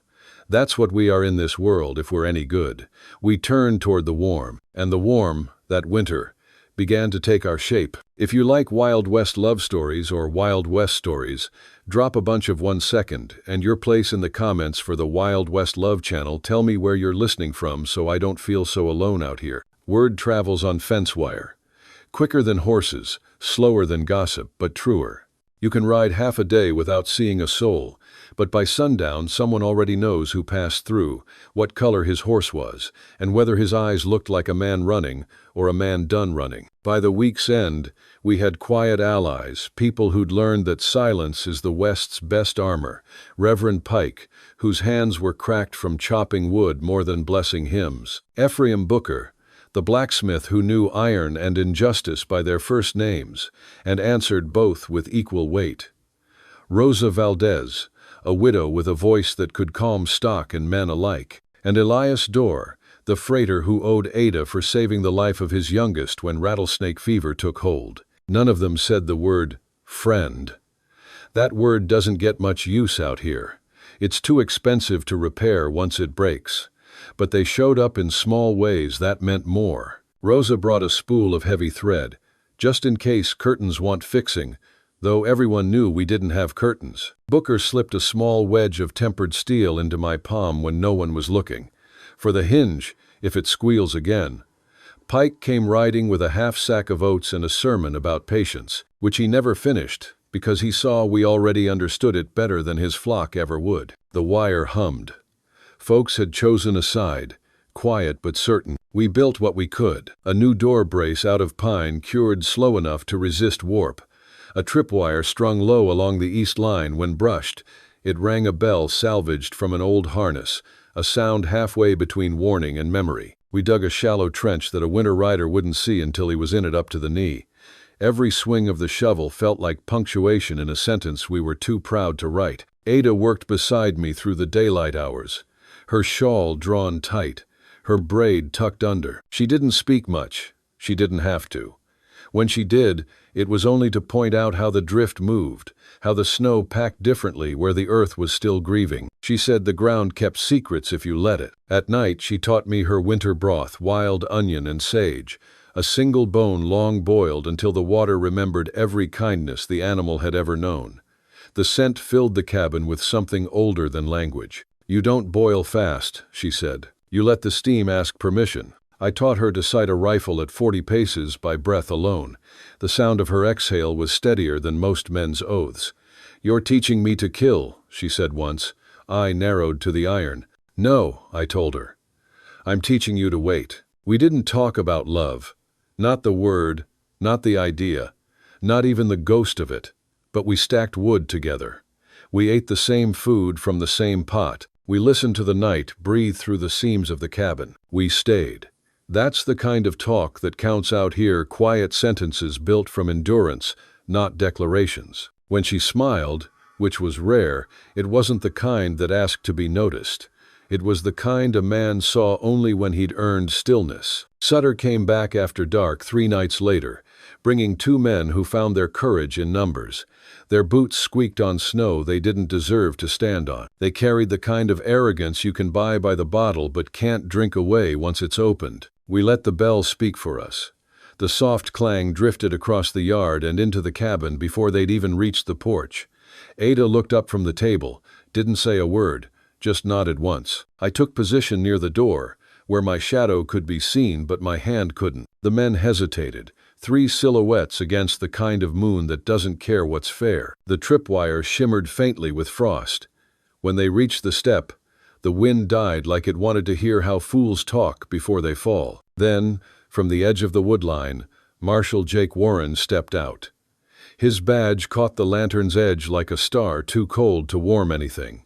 That's what we are in this world if we're any good. We turn toward the warm, and the warm, that winter, began to take our shape. If you like Wild West love stories or Wild West stories, drop a bunch of 1 second and your place in the comments for the Wild West Love channel. Tell me where you're listening from so I don't feel so alone out here. Word travels on fence wire. Quicker than horses, slower than gossip, but truer. You can ride half a day without seeing a soul, but by sundown someone already knows who passed through, what color his horse was, and whether his eyes looked like a man running or a man done running. By the week's end, we had quiet allies, people who'd learned that silence is the West's best armor. Reverend Pike, whose hands were cracked from chopping wood more than blessing hymns. Ephraim Booker, the blacksmith who knew iron and injustice by their first names, and answered both with equal weight. Rosa Valdez, a widow with a voice that could calm stock and men alike. And Elias Dorr, the freighter who owed Ada for saving the life of his youngest when rattlesnake fever took hold. None of them said the word friend. That word doesn't get much use out here. It's too expensive to repair once it breaks. But they showed up in small ways that meant more. Rosa brought a spool of heavy thread, just in case curtains want fixing, though everyone knew we didn't have curtains. Booker slipped a small wedge of tempered steel into my palm when no one was looking. For the hinge, if it squeals again. Pike came riding with a half-sack of oats and a sermon about patience, which he never finished, because he saw we already understood it better than his flock ever would. The wire hummed. Folks had chosen a side, quiet but certain. We built what we could. A new door brace out of pine cured slow enough to resist warp. A tripwire strung low along the east line when brushed. It rang a bell salvaged from an old harness, a sound halfway between warning and memory. We dug a shallow trench that a winter rider wouldn't see until he was in it up to the knee. Every swing of the shovel felt like punctuation in a sentence we were too proud to write. Ada worked beside me through the daylight hours, her shawl drawn tight, her braid tucked under. She didn't speak much. She didn't have to. When she did, it was only to point out how the drift moved, how the snow packed differently where the earth was still grieving. She said the ground kept secrets if you let it. At night, she taught me her winter broth, wild onion and sage, a single bone long boiled until the water remembered every kindness the animal had ever known. The scent filled the cabin with something older than language. You don't boil fast, she said. You let the steam ask permission. I taught her to sight a rifle at 40 paces by breath alone. The sound of her exhale was steadier than most men's oaths. You're teaching me to kill, she said once. I narrowed to the iron. No, I told her. I'm teaching you to wait. We didn't talk about love. Not the word, not the idea, not even the ghost of it. But we stacked wood together. We ate the same food from the same pot. We listened to the night breathe through the seams of the cabin. We stayed. That's the kind of talk that counts out here, quiet sentences built from endurance, not declarations. When she smiled, which was rare, it wasn't the kind that asked to be noticed. It was the kind a man saw only when he'd earned stillness. Sutter came back after dark 3 nights later, bringing 2 men who found their courage in numbers. Their boots squeaked on snow they didn't deserve to stand on. They carried the kind of arrogance you can buy by the bottle but can't drink away once it's opened. We let the bell speak for us. The soft clang drifted across the yard and into the cabin before they'd even reached the porch. Ada looked up from the table, didn't say a word, just nodded once. I took position near the door, where my shadow could be seen but my hand couldn't. The men hesitated, 3 silhouettes against the kind of moon that doesn't care what's fair. The tripwire shimmered faintly with frost. When they reached the step, the wind died like it wanted to hear how fools talk before they fall. Then, from the edge of the woodline, Marshal Jake Warren stepped out. His badge caught the lantern's edge like a star too cold to warm anything.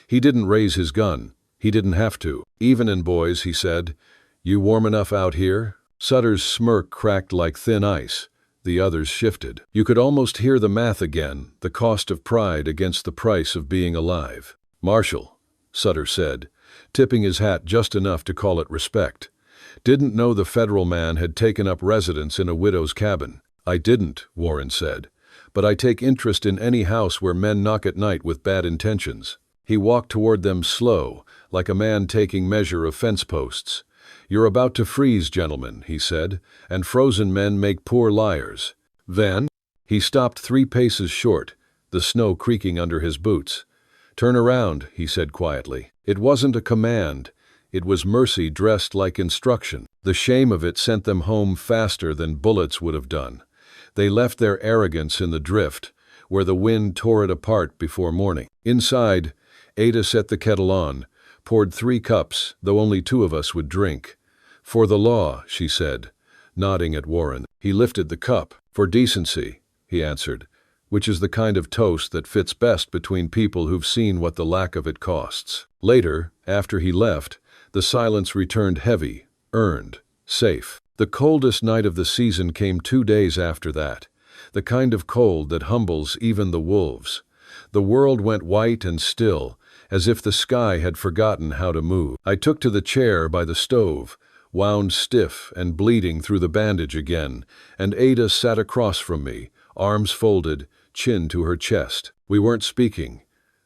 He didn't raise his gun. He didn't have to. "Evenin', boys," he said. "You warm enough out here?" Sutter's smirk cracked like thin ice. The others shifted. You could almost hear the math again, the cost of pride against the price of being alive. "Marshal," Sutter said, tipping his hat just enough to call it respect. "Didn't know the federal man had taken up residence in a widow's cabin." "I didn't," Warren said, "but I take interest in any house where men knock at night with bad intentions." He walked toward them slow, like a man taking measure of fence posts. "You're about to freeze, gentlemen," he said, "and frozen men make poor liars." Then he stopped 3 paces short, the snow creaking under his boots. "Turn around," he said quietly. It wasn't a command. It was mercy dressed like instruction. The shame of it sent them home faster than bullets would have done. They left their arrogance in the drift, where the wind tore it apart before morning. Inside, Ada set the kettle on, poured 3 cups, though only 2 of us would drink. "For the law," she said, nodding at Warren. He lifted the cup. "For decency," he answered, which is the kind of toast that fits best between people who've seen what the lack of it costs. Later, after he left, the silence returned heavy, earned, safe. The coldest night of the season came 2 days after that, the kind of cold that humbles even the wolves. The world went white and still, as if the sky had forgotten how to move. I took to the chair by the stove, wound stiff and bleeding through the bandage again, and Ada sat across from me, arms folded, chin to her chest. We weren't speaking.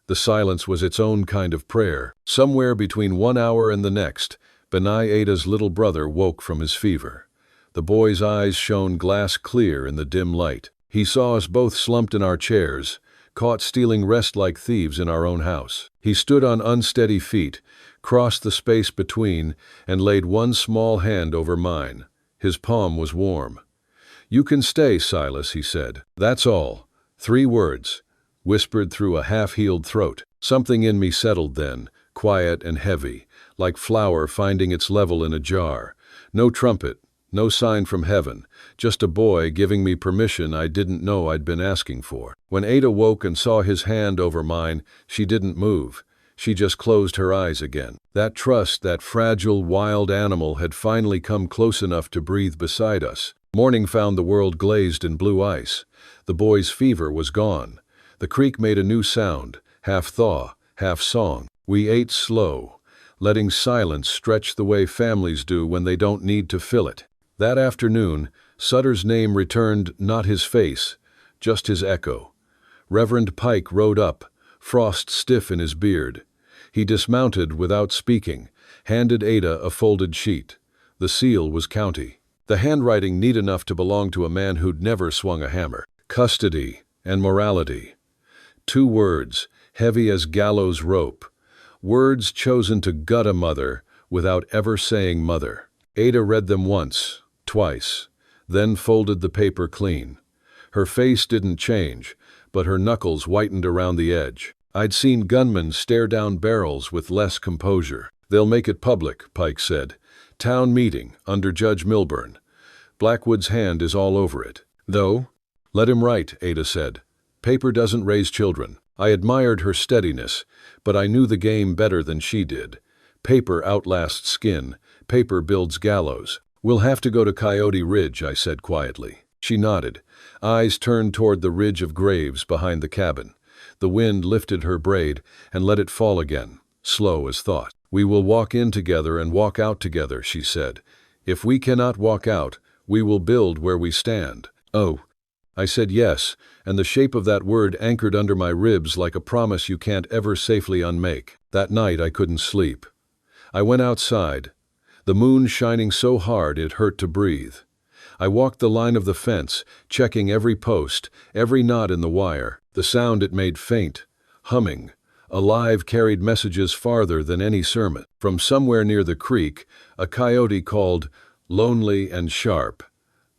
The silence was its own kind of prayer. Somewhere between 1 hour and the next, Benai Ada's little brother woke from his fever. The boy's eyes shone glass clear in the dim light. He saw us both slumped in our chairs, caught stealing rest like thieves in our own house. He stood on unsteady feet, crossed the space between, and laid one small hand over mine. His palm was warm. "You can stay, Silas," he said. "That's all." 3 words, whispered through a half-healed throat. Something in me settled then, quiet and heavy, like flour finding its level in a jar. No trumpet, no sign from heaven, just a boy giving me permission I didn't know I'd been asking for. When Ada woke and saw his hand over mine, she didn't move. She just closed her eyes again. That trust, that fragile, wild animal had finally come close enough to breathe beside us. Morning found the world glazed in blue ice. The boy's fever was gone. The creek made a new sound, half thaw, half song. We ate slow, letting silence stretch the way families do when they don't need to fill it. That afternoon, Sutter's name returned, not his face, just his echo. Reverend Pike rode up, frost stiff in his beard. He dismounted without speaking, handed Ada a folded sheet. The seal was county. The handwriting neat enough to belong to a man who'd never swung a hammer. Custody and morality. 2 words, heavy as gallows rope. Words chosen to gut a mother without ever saying mother. Ada read them once, twice, then folded the paper clean. Her face didn't change, but her knuckles whitened around the edge. I'd seen gunmen stare down barrels with less composure. "They'll make it public," Pike said. "Town meeting, under Judge Milburn. Blackwood's hand is all over it." "Though?" "Let him write," Ada said. "Paper doesn't raise children." I admired her steadiness, but I knew the game better than she did. Paper outlasts skin. Paper builds gallows. "We'll have to go to Coyote Ridge," I said quietly. She nodded, eyes turned toward the ridge of graves behind the cabin. The wind lifted her braid and let it fall again, slow as thought. "We will walk in together and walk out together," she said. "If we cannot walk out, we will build where we stand." "Oh." I said yes, and the shape of that word anchored under my ribs like a promise you can't ever safely unmake. That night I couldn't sleep. I went outside, the moon shining so hard it hurt to breathe. I walked the line of the fence, checking every post, every knot in the wire. The sound it made faint, humming, alive, carried messages farther than any sermon. From somewhere near the creek, a coyote called, lonely and sharp.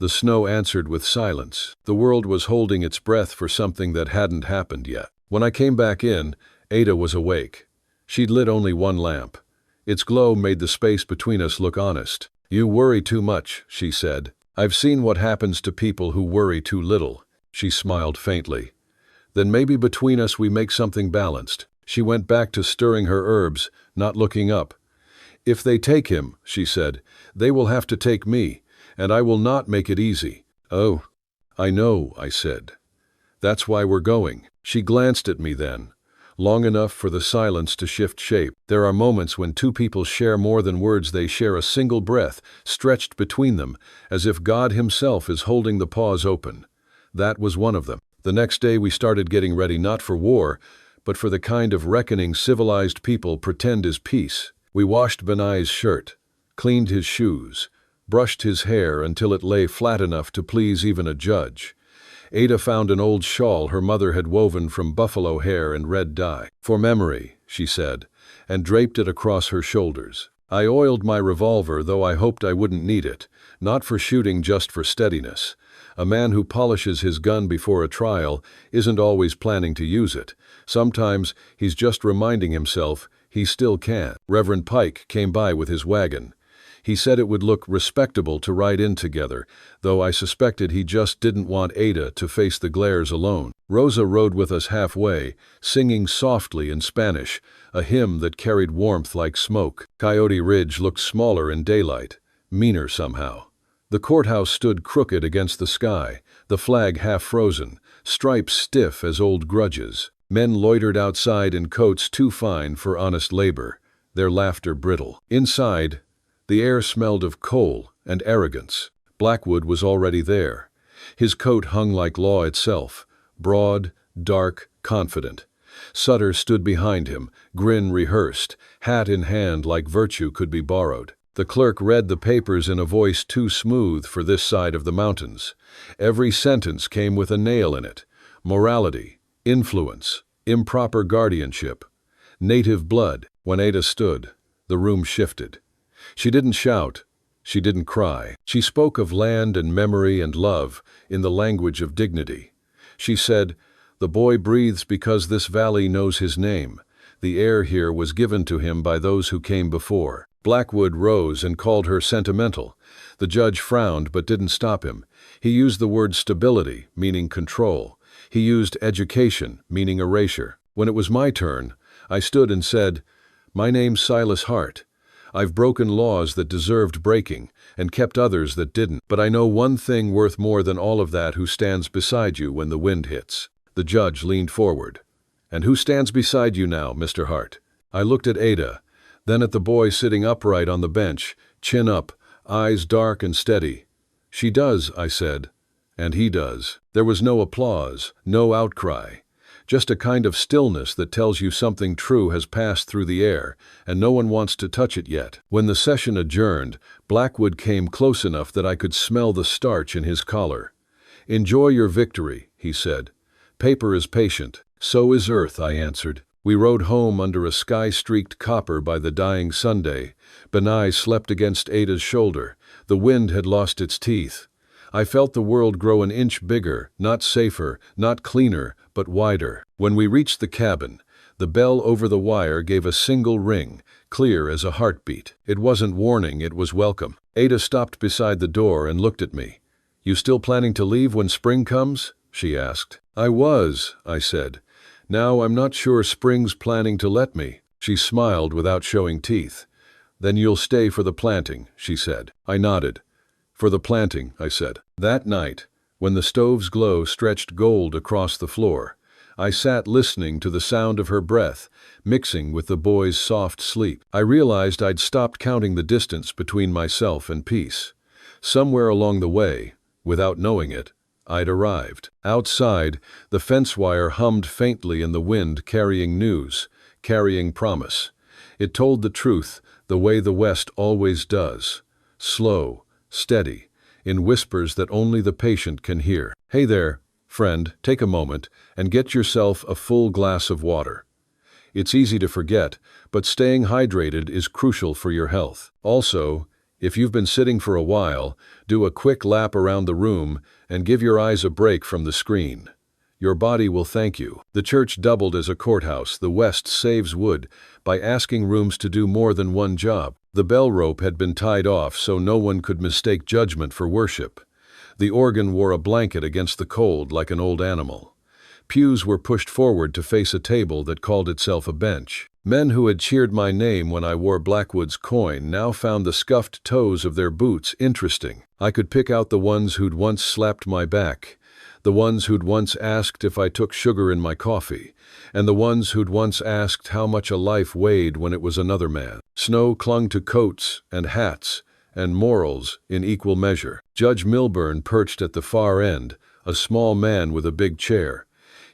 The snow answered with silence. The world was holding its breath for something that hadn't happened yet. When I came back in, Ada was awake. She'd lit only one lamp. Its glow made the space between us look honest. "You worry too much," she said. "I've seen what happens to people who worry too little." She smiled faintly. "Then maybe between us we make something balanced." She went back to stirring her herbs, not looking up. "If they take him," she said, "they will have to take me, and I will not make it easy." "Oh, I know," I said. "That's why we're going." She glanced at me then, long enough for the silence to shift shape. There are moments when two people share more than words. They share a single breath, stretched between them, as if God himself is holding the pause open. That was one of them. The next day we started getting ready not for war, but for the kind of reckoning civilized people pretend is peace. We washed Benai's shirt, cleaned his shoes, brushed his hair until it lay flat enough to please even a judge. Ada found an old shawl her mother had woven from buffalo hair and red dye. "For memory," she said, and draped it across her shoulders. I oiled my revolver, though I hoped I wouldn't need it, not for shooting, just for steadiness. A man who polishes his gun before a trial isn't always planning to use it. Sometimes he's just reminding himself he still can. Reverend Pike came by with his wagon. He said it would look respectable to ride in together, though I suspected he just didn't want Ada to face the glares alone. Rosa rode with us halfway, singing softly in Spanish, a hymn that carried warmth like smoke. Coyote Ridge looked smaller in daylight, meaner somehow. The courthouse stood crooked against the sky, the flag half frozen, stripes stiff as old grudges. Men loitered outside in coats too fine for honest labor, their laughter brittle. Inside, the air smelled of coal and arrogance. Blackwood was already there. His coat hung like law itself, broad, dark, confident. Sutter stood behind him, grin rehearsed, hat in hand like virtue could be borrowed. The clerk read the papers in a voice too smooth for this side of the mountains. Every sentence came with a nail in it. Morality, influence, improper guardianship, native blood. When Ada stood, the room shifted. She didn't shout. She didn't cry. She spoke of land and memory and love in the language of dignity. She said, "The boy breathes because this valley knows his name. The air here was given to him by those who came before." Blackwood rose and called her sentimental. The judge frowned but didn't stop him. He used the word stability, meaning control. He used education, meaning erasure. When it was my turn, I stood and said, "My name's Silas Hart. I've broken laws that deserved breaking and kept others that didn't. But I know one thing worth more than all of that: who stands beside you when the wind hits." The judge leaned forward. "And who stands beside you now, Mr. Hart?" I looked at Ada, then at the boy sitting upright on the bench, chin up, eyes dark and steady. "She does," I said. "And he does." There was no applause, no outcry. Just a kind of stillness that tells you something true has passed through the air, and no one wants to touch it yet. When the session adjourned, Blackwood came close enough that I could smell the starch in his collar. "Enjoy your victory," he said. "Paper is patient. So is earth," I answered. We rode home under a sky-streaked copper by the dying Sunday. Benai slept against Ada's shoulder. The wind had lost its teeth. I felt the world grow an inch bigger, not safer, not cleaner, but wider. When we reached the cabin, the bell over the wire gave a single ring, clear as a heartbeat. It wasn't warning, it was welcome. Ada stopped beside the door and looked at me. "You still planning to leave when spring comes?" she asked. "I was," I said. "Now I'm not sure spring's planning to let me." She smiled without showing teeth. "Then you'll stay for the planting," she said. I nodded. "For the planting," I said. That night, when the stove's glow stretched gold across the floor, I sat listening to the sound of her breath, mixing with the boy's soft sleep. I realized I'd stopped counting the distance between myself and peace. Somewhere along the way, without knowing it, I'd arrived. Outside, the fence wire hummed faintly in the wind, carrying news, carrying promise. It told the truth, the way the West always does. Slow, steady, in whispers that only the patient can hear. "Hey there, friend, take a moment and get yourself a full glass of water. It's easy to forget, but staying hydrated is crucial for your health. Also, If you've been sitting for a while, do a quick lap around the room and give your eyes a break from the screen. Your body will thank you. The church doubled as a courthouse. The West saves wood by asking rooms to do more than one job. The bell rope had been tied off so no one could mistake judgment for worship. The organ wore a blanket against the cold like an old animal. Pews were pushed forward to face a table that called itself a bench. Men who had cheered my name when I wore Blackwood's coin now found the scuffed toes of their boots interesting. I could pick out the ones who'd once slapped my back, the ones who'd once asked if I took sugar in my coffee, and the ones who'd once asked how much a life weighed when it was another man. Snow clung to coats and hats and morals in equal measure. Judge Milburn perched at the far end, a small man with a big chair.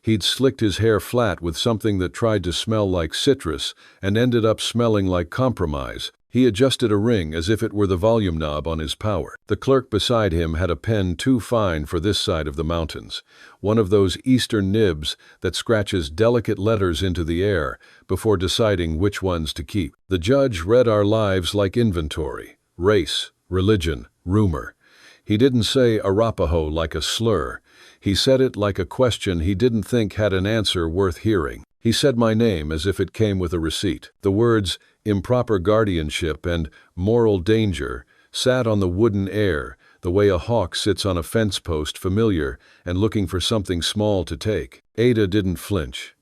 He'd slicked his hair flat with something that tried to smell like citrus and ended up smelling like compromise. He adjusted a ring as if it were the volume knob on his power. The clerk beside him had a pen too fine for this side of the mountains, one of those eastern nibs that scratches delicate letters into the air before deciding which ones to keep. The judge read our lives like inventory: race, religion, rumor. He didn't say Arapaho like a slur. He said it like a question he didn't think had an answer worth hearing. He said my name as if it came with a receipt. The words improper guardianship and moral danger sat on the wooden air, the way a hawk sits on a fence post, familiar and looking for something small to take. Ada didn't flinch.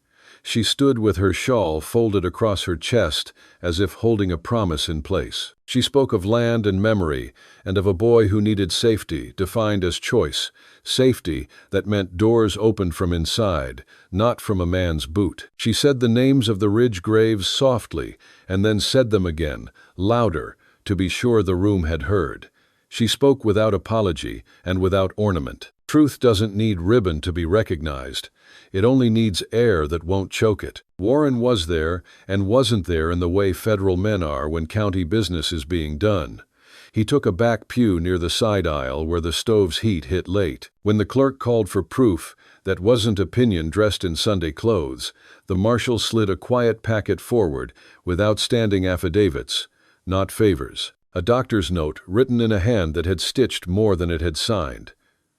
She stood with her shawl folded across her chest as if holding a promise in place. She spoke of land and memory, and of a boy who needed safety, defined as choice, safety that meant doors opened from inside, not from a man's boot. She said the names of the ridge graves softly, and then said them again, louder, to be sure the room had heard. She spoke without apology and without ornament. Truth doesn't need ribbon to be recognized. It only needs air that won't choke it. Warren was there and wasn't there in the way federal men are when county business is being done. He took a back pew near the side aisle where the stove's heat hit late. When the clerk called for proof that wasn't opinion dressed in Sunday clothes, the marshal slid a quiet packet forward with outstanding affidavits, not favors. A doctor's note written in a hand that had stitched more than it had signed.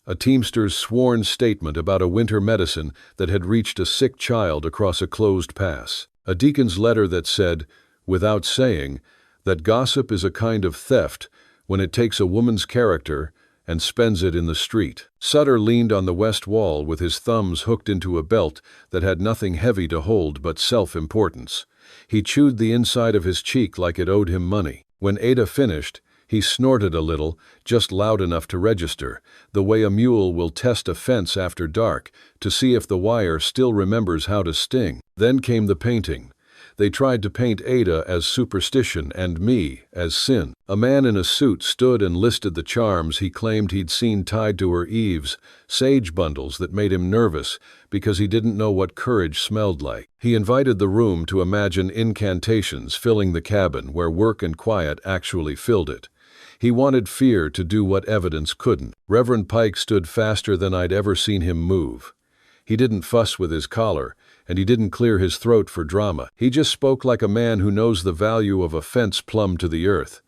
A teamster's sworn statement about a winter medicine that had reached a sick child across a closed pass. A deacon's letter that said, without saying, that gossip is a kind of theft when it takes a woman's character and spends it in the street. Sutter leaned on the west wall with his thumbs hooked into a belt that had nothing heavy to hold but self-importance. He chewed the inside of his cheek like it owed him money. When Ada finished, he snorted a little, just loud enough to register, the way a mule will test a fence after dark to see if the wire still remembers how to sting. Then came the painting. They tried to paint Ada as superstition and me as sin. A man in a suit stood and listed the charms he claimed he'd seen tied to her eaves, sage bundles that made him nervous because he didn't know what courage smelled like. He invited the room to imagine incantations filling the cabin where work and quiet actually filled it. He wanted fear to do what evidence couldn't. Reverend Pike stood faster than I'd ever seen him move. He didn't fuss with his collar, and he didn't clear his throat for drama. He just spoke like a man who knows the value of a fence plumb to the earth.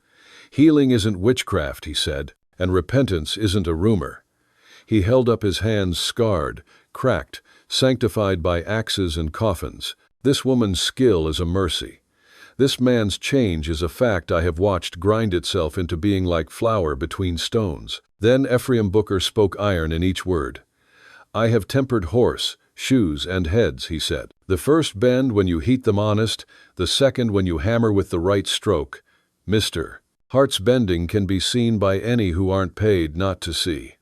Healing isn't witchcraft, he said, and repentance isn't a rumor. He held up his hands scarred, cracked, sanctified by axes and coffins. This woman's skill is a mercy. This man's change is a fact I have watched grind itself into being like flour between stones. Then Ephraim Booker spoke iron in each word. I have tempered horse, shoes, and heads, he said. The first bend when you heat them honest, the second when you hammer with the right stroke. Mr. Hart's bending can be seen by any who aren't paid not to see.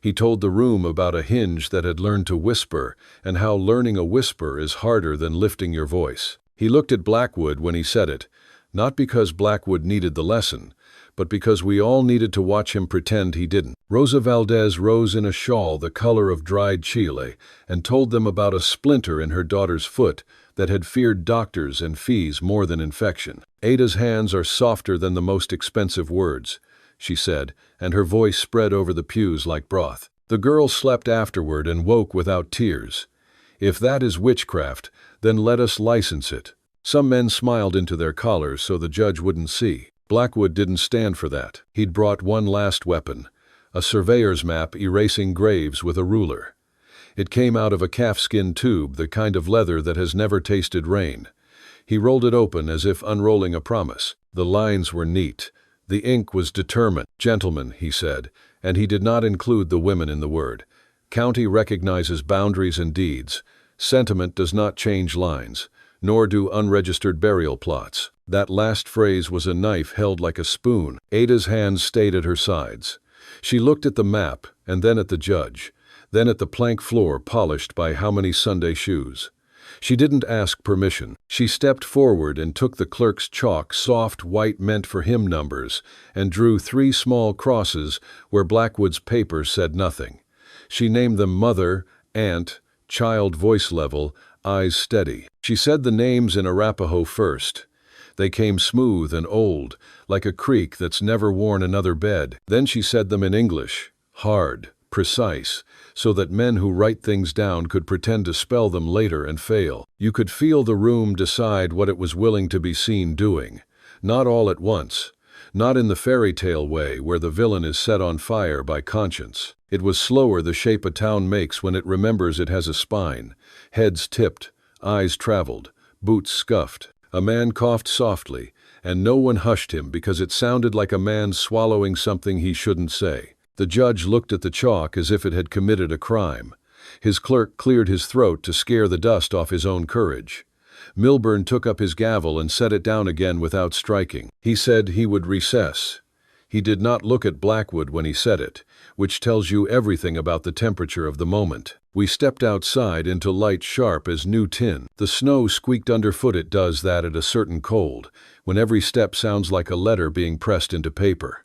He told the room about a hinge that had learned to whisper and how learning a whisper is harder than lifting your voice. He looked at Blackwood when he said it, not because Blackwood needed the lesson, but because we all needed to watch him pretend he didn't. Rosa Valdez rose in a shawl the color of dried chile and told them about a splinter in her daughter's foot that had feared doctors and fees more than infection. Ada's hands are softer than the most expensive words, she said, and her voice spread over the pews like broth. The girl slept afterward and woke without tears. If that is witchcraft, then let us license it. Some men smiled into their collars so the judge wouldn't see. Blackwood didn't stand for that. He'd brought one last weapon, a surveyor's map erasing graves with a ruler. It came out of a calfskin tube, the kind of leather that has never tasted rain. He rolled it open as if unrolling a promise. The lines were neat. The ink was determined. Gentlemen, he said, and he did not include the women in the word. County recognizes boundaries and deeds. Sentiment does not change lines, nor do unregistered burial plots. That last phrase was a knife held like a spoon. Ada's hands stayed at her sides. She looked at the map, and then at the judge, then at the plank floor polished by how many Sunday shoes. She didn't ask permission. She stepped forward and took the clerk's chalk, soft white meant for hymn numbers, and drew 3 small crosses where Blackwood's paper said nothing. She named them mother, aunt, child, voice level, eyes steady. She said the names in Arapaho first. They came smooth and old, like a creek that's never worn another bed. Then she said them in English, hard, precise, so that men who write things down could pretend to spell them later and fail. You could feel the room decide what it was willing to be seen doing. Not all at once. Not in the fairy tale way where the villain is set on fire by conscience. It was slower, the shape a town makes when it remembers it has a spine. Heads tipped, eyes traveled, boots scuffed. A man coughed softly, and no one hushed him because it sounded like a man swallowing something he shouldn't say. The judge looked at the chalk as if it had committed a crime. His clerk cleared his throat to scare the dust off his own courage. Milburn took up his gavel and set it down again without striking. He said he would recess. He did not look at Blackwood when he said it, which tells you everything about the temperature of the moment. We stepped outside into light sharp as new tin. The snow squeaked underfoot. It does that at a certain cold, when every step sounds like a letter being pressed into paper.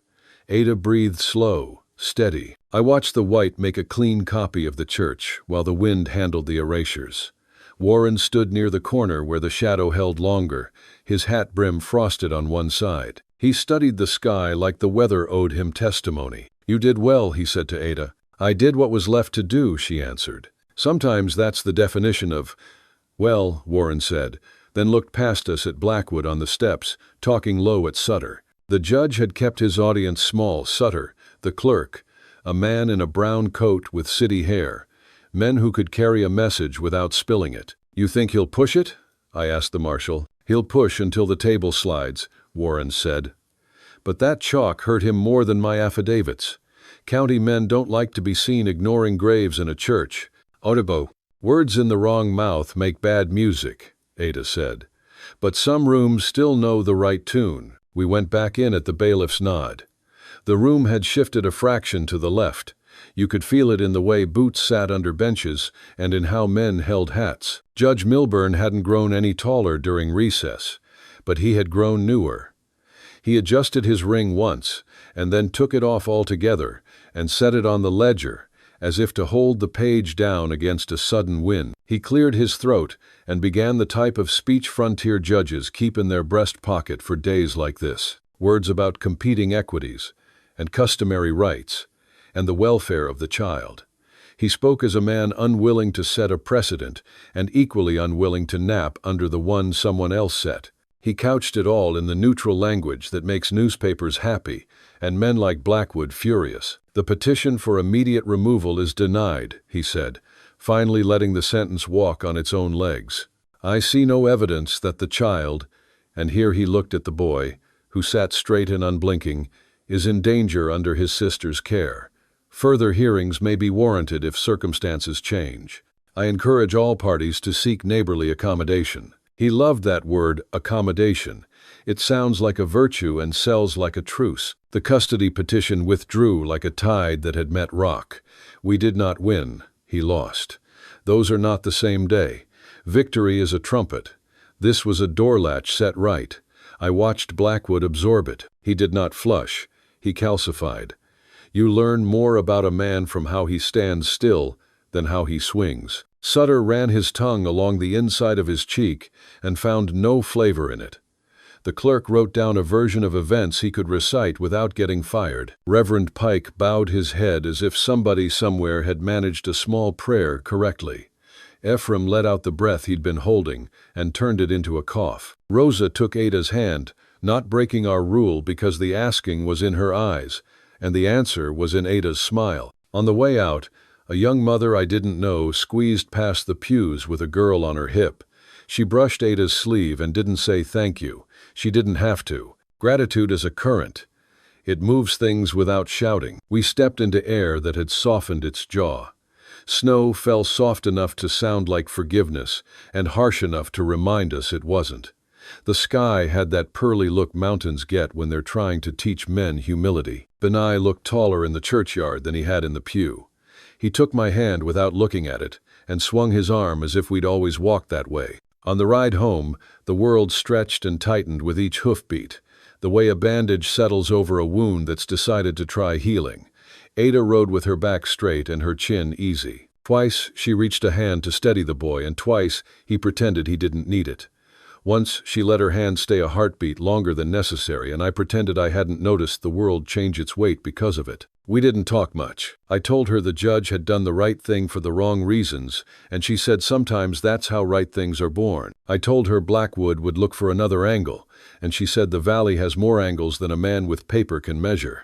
Ada breathed slow, steady. I watched the white make a clean copy of the church while the wind handled the erasures. Warren stood near the corner where the shadow held longer, his hat brim frosted on one side. He studied the sky like the weather owed him testimony. "You did well," he said to Ada. "I did what was left to do," she answered. "Sometimes that's the definition of—" "Well," Warren said, then looked past us at Blackwood on the steps, talking low at Sutter. The judge had kept his audience small. Sutter, the clerk, a man in a brown coat with city hair, men who could carry a message without spilling it. "You think he'll push it?" I asked the marshal. "He'll push until the table slides," Warren said. "But that chalk hurt him more than my affidavits. County men don't like to be seen ignoring graves in a church." "Audibo, words in the wrong mouth make bad music," Ada said. "But some rooms still know the right tune." We went back in at the bailiff's nod. The room had shifted a fraction to the left. You could feel it in the way boots sat under benches and in how men held hats. Judge Milburn hadn't grown any taller during recess, but he had grown newer. He adjusted his ring once, and then took it off altogether and set it on the ledger, as if to hold the page down against a sudden wind. He cleared his throat and began the type of speech frontier judges keep in their breast pocket for days like this. Words about competing equities and customary rights and the welfare of the child. He spoke as a man unwilling to set a precedent and equally unwilling to nap under the one someone else set. He couched it all in the neutral language that makes newspapers happy and men like Blackwood furious. "The petition for immediate removal is denied," he said, finally letting the sentence walk on its own legs. "I see no evidence that the child," and here he looked at the boy, who sat straight and unblinking, "is in danger under his sister's care. Further hearings may be warranted if circumstances change. I encourage all parties to seek neighborly accommodation." He loved that word, accommodation. It sounds like a virtue and sells like a truce. The custody petition withdrew like a tide that had met rock. We did not win. He lost. Those are not the same day. Victory is a trumpet. This was a door latch set right. I watched Blackwood absorb it. He did not flush. He calcified. You learn more about a man from how he stands still than how he swings. Sutter ran his tongue along the inside of his cheek and found no flavor in it. The clerk wrote down a version of events he could recite without getting fired. Reverend Pike bowed his head as if somebody somewhere had managed a small prayer correctly. Ephraim let out the breath he'd been holding and turned it into a cough. Rosa took Ada's hand, not breaking our rule because the asking was in her eyes, and the answer was in Ada's smile. On the way out, a young mother I didn't know squeezed past the pews with a girl on her hip. She brushed Ada's sleeve and didn't say thank you. She didn't have to. Gratitude is a current. It moves things without shouting. We stepped into air that had softened its jaw. Snow fell soft enough to sound like forgiveness and harsh enough to remind us it wasn't. The sky had that pearly look mountains get when they're trying to teach men humility. Benai looked taller in the churchyard than he had in the pew. He took my hand without looking at it and swung his arm as if we'd always walked that way. On the ride home, the world stretched and tightened with each hoofbeat, the way a bandage settles over a wound that's decided to try healing. Ada rode with her back straight and her chin easy. Twice she reached a hand to steady the boy, and twice he pretended he didn't need it. Once she let her hand stay a heartbeat longer than necessary, and I pretended I hadn't noticed the world change its weight because of it. We didn't talk much. I told her the judge had done the right thing for the wrong reasons, and she said sometimes that's how right things are born. I told her Blackwood would look for another angle, and she said the valley has more angles than a man with paper can measure.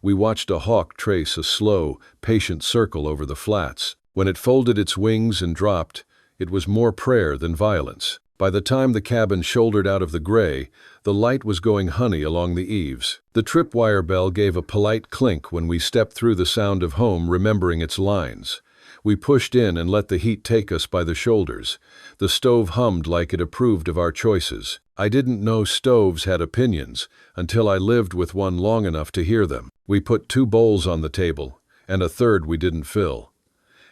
We watched a hawk trace a slow, patient circle over the flats. When it folded its wings and dropped, it was more prayer than violence. By the time the cabin shouldered out of the gray, the light was going honey along the eaves. The tripwire bell gave a polite clink when we stepped through the sound of home, remembering its lines. We pushed in and let the heat take us by the shoulders. The stove hummed like it approved of our choices. I didn't know stoves had opinions until I lived with one long enough to hear them. We put 2 bowls on the table, and a third we didn't fill.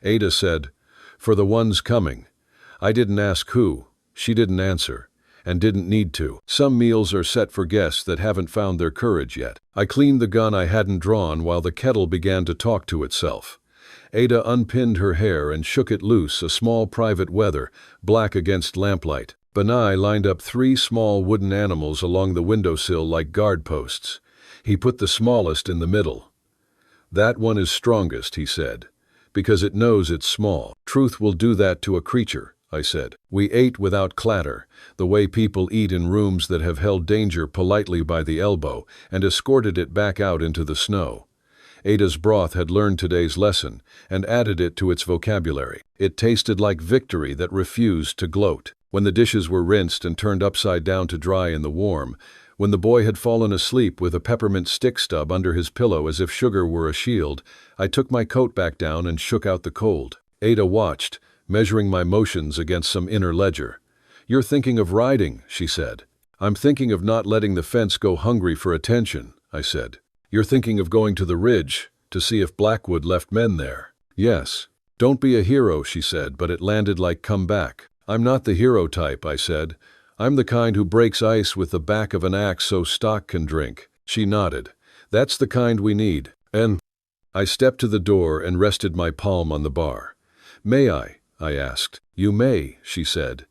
Ada said, "For the ones coming." I didn't ask who. She didn't answer, and didn't need to. Some meals are set for guests that haven't found their courage yet. I cleaned the gun I hadn't drawn while the kettle began to talk to itself. Ada unpinned her hair and shook it loose, a small private weather, black against lamplight. Benai lined up 3 small wooden animals along the windowsill like guard posts. He put the smallest in the middle. "That one is strongest," he said, "because it knows it's small. Truth will do that to a creature," I said. We ate without clatter, the way people eat in rooms that have held danger politely by the elbow and escorted it back out into the snow. Ada's broth had learned today's lesson and added it to its vocabulary. It tasted like victory that refused to gloat. When the dishes were rinsed and turned upside down to dry in the warm, when the boy had fallen asleep with a peppermint stick stub under his pillow as if sugar were a shield, I took my coat back down and shook out the cold. Ada watched, measuring my motions against some inner ledger. "You're thinking of riding," she said. "I'm thinking of not letting the fence go hungry for attention," I said. "You're thinking of going to the ridge, to see if Blackwood left men there." "Yes." "Don't be a hero," she said, but it landed like come back. "I'm not the hero type," I said. "I'm the kind who breaks ice with the back of an axe so stock can drink." She nodded. "That's the kind we need." And I stepped to the door and rested my palm on the bar. "May I asked. "You may," she said.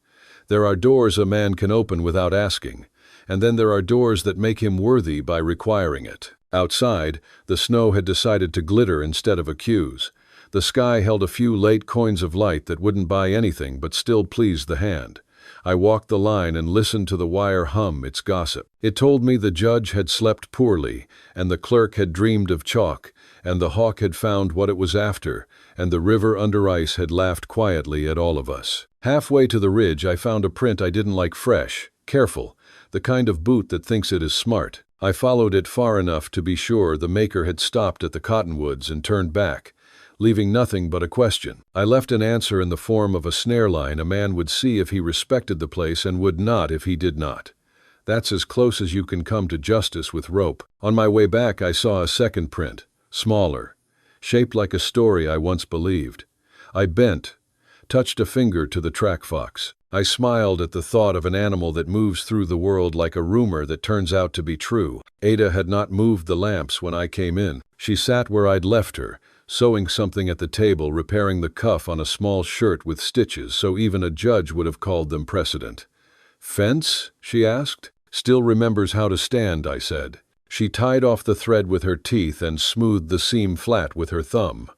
"There are doors a man can open without asking, and then there are doors that make him worthy by requiring it." Outside, the snow had decided to glitter instead of accuse. The sky held a few late coins of light that wouldn't buy anything but still pleased the hand. I walked the line and listened to the wire hum its gossip. It told me the judge had slept poorly, and the clerk had dreamed of chalk, and the hawk had found what it was after, and the river under ice had laughed quietly at all of us. Halfway to the ridge I found a print I didn't like fresh, careful, the kind of boot that thinks it is smart. I followed it far enough to be sure the maker had stopped at the cottonwoods and turned back, leaving nothing but a question. I left an answer in the form of a snare line a man would see if he respected the place and would not if he did not. That's as close as you can come to justice with rope. On my way back I saw a second print, smaller, shaped like a story I once believed. I bent, touched a finger to the track fox. I smiled at the thought of an animal that moves through the world like a rumor that turns out to be true. Ada had not moved the lamps when I came in. She sat where I'd left her, sewing something at the table, repairing the cuff on a small shirt with stitches so even a judge would have called them precedent. "Fence?" she asked. "Still remembers how to stand," I said. She tied off the thread with her teeth and smoothed the seam flat with her thumb.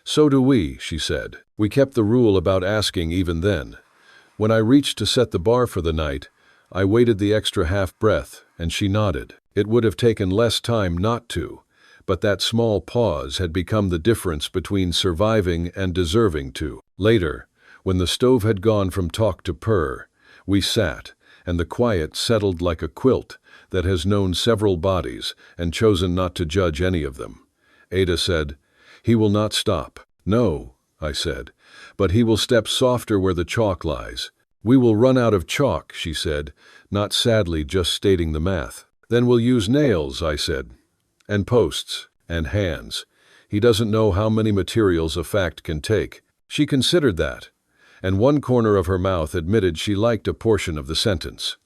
"So do we," she said. We kept the rule about asking even then. When I reached to set the bar for the night, I waited the extra half breath and she nodded. It would have taken less time not to, but that small pause had become the difference between surviving and deserving to. Later, when the stove had gone from talk to purr, we sat, and the quiet settled like a quilt that has known several bodies and chosen not to judge any of them. Ada said, "He will not stop." "No," I said, "but he will step softer where the chalk lies." "We will run out of chalk," she said, not sadly just stating the math. "Then we'll use nails," I said, "and posts, and hands. He doesn't know how many materials a fact can take." She considered that, and one corner of her mouth admitted she liked a portion of the sentence.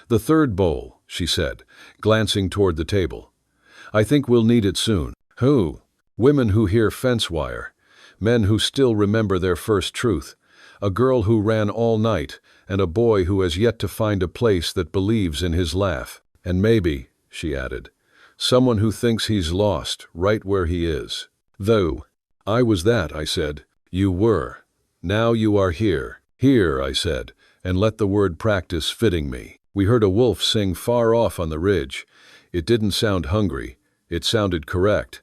"The third bowl," she said, glancing toward the table. "I think we'll need it soon." Who? Women who hear fence wire, men who still remember their first truth, a girl who ran all night, and a boy who has yet to find a place that believes in his laugh. And maybe, she added, someone who thinks he's lost right where he is. "Though, I was that," I said. "You were. Now you are here." "Here," I said, and let the word practice fitting me. We heard a wolf sing far off on the ridge. It didn't sound hungry. It sounded correct.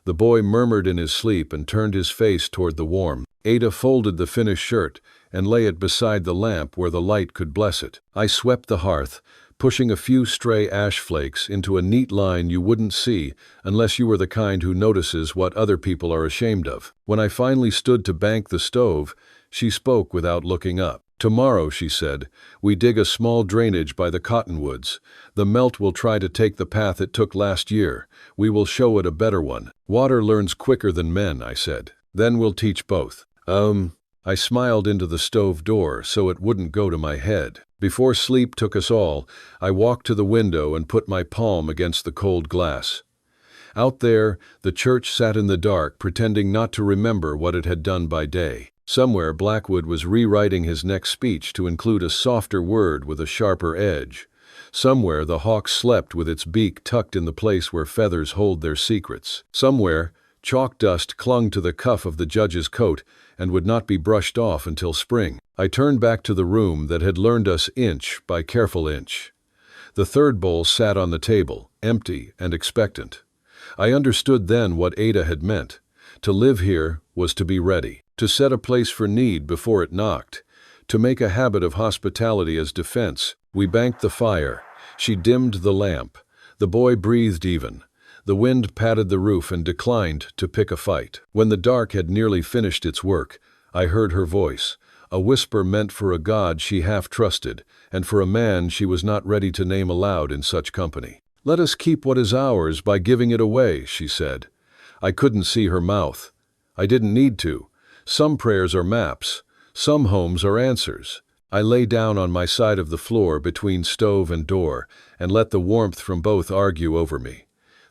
The boy murmured in his sleep and turned his face toward the warm. Ada folded the finished shirt and lay it beside the lamp where the light could bless it. I swept the hearth, pushing a few stray ash flakes into a neat line you wouldn't see unless you were the kind who notices what other people are ashamed of. When I finally stood to bank the stove, she spoke without looking up. "Tomorrow," she said, "we dig a small drainage by the cottonwoods. The melt will try to take the path it took last year. We will show it a better one. Water learns quicker than men," I said. "Then we'll teach both." I smiled into the stove door so it wouldn't go to my head. Before sleep took us all, I walked to the window and put my palm against the cold glass. Out there, the church sat in the dark, pretending not to remember what it had done by day. Somewhere Blackwood was rewriting his next speech to include a softer word with a sharper edge. Somewhere the hawk slept with its beak tucked in the place where feathers hold their secrets. Somewhere, chalk dust clung to the cuff of the judge's coat and would not be brushed off until spring. I turned back to the room that had learned us inch by careful inch. The third bowl sat on the table, empty and expectant. I understood then what Ada had meant. To live here was to be ready, to set a place for need before it knocked, to make a habit of hospitality as defense. We banked the fire. She dimmed the lamp. The boy breathed even. The wind patted the roof and declined to pick a fight. When the dark had nearly finished its work, I heard her voice, a whisper meant for a god she half trusted, and for a man she was not ready to name aloud in such company. "Let us keep what is ours by giving it away," she said. I couldn't see her mouth. I didn't need to. Some prayers are maps. Some homes are answers. I lay down on my side of the floor between stove and door and let the warmth from both argue over me.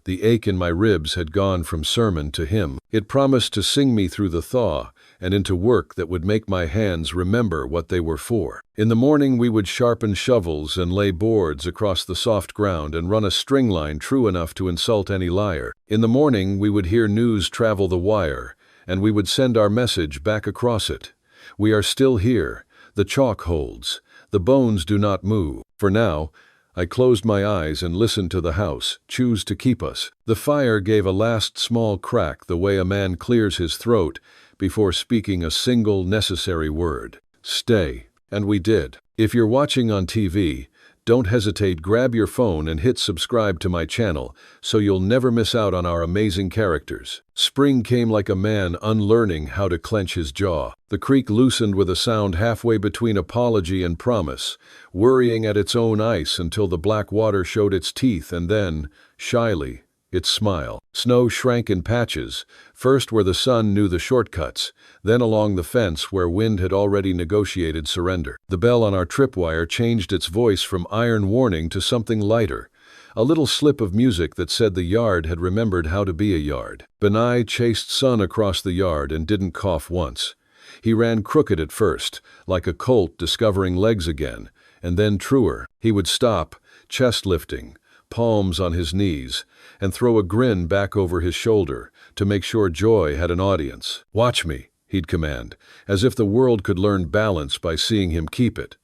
The ache in my ribs had gone from sermon to hymn. It promised to sing me through the thaw and into work that would make my hands remember what they were for. In the morning we would sharpen shovels and lay boards across the soft ground and run a string line true enough to insult any liar. In the morning we would hear news travel the wire, and we would send our message back across it. We are still here. The chalk holds. The bones do not move. For now, I closed my eyes and listened to the house choose to keep us. The fire gave a last small crack the way a man clears his throat before speaking a single necessary word. Stay. And we did. If you're watching on TV, don't hesitate, grab your phone and hit subscribe to my channel so you'll never miss out on our amazing characters. Spring came like a man unlearning how to clench his jaw. The creek loosened with a sound halfway between apology and promise, worrying at its own ice until the black water showed its teeth and then, shyly, its smile. Snow shrank in patches, first where the sun knew the shortcuts, then along the fence where wind had already negotiated surrender. The bell on our tripwire changed its voice from iron warning to something lighter, a little slip of music that said the yard had remembered how to be a yard. Benai chased Son across the yard and didn't cough once. He ran crooked at first, like a colt discovering legs again, and then truer. He would stop, chest lifting, palms on his knees, and throw a grin back over his shoulder to make sure Joy had an audience. "Watch me," he'd command, as if the world could learn balance by seeing him keep it.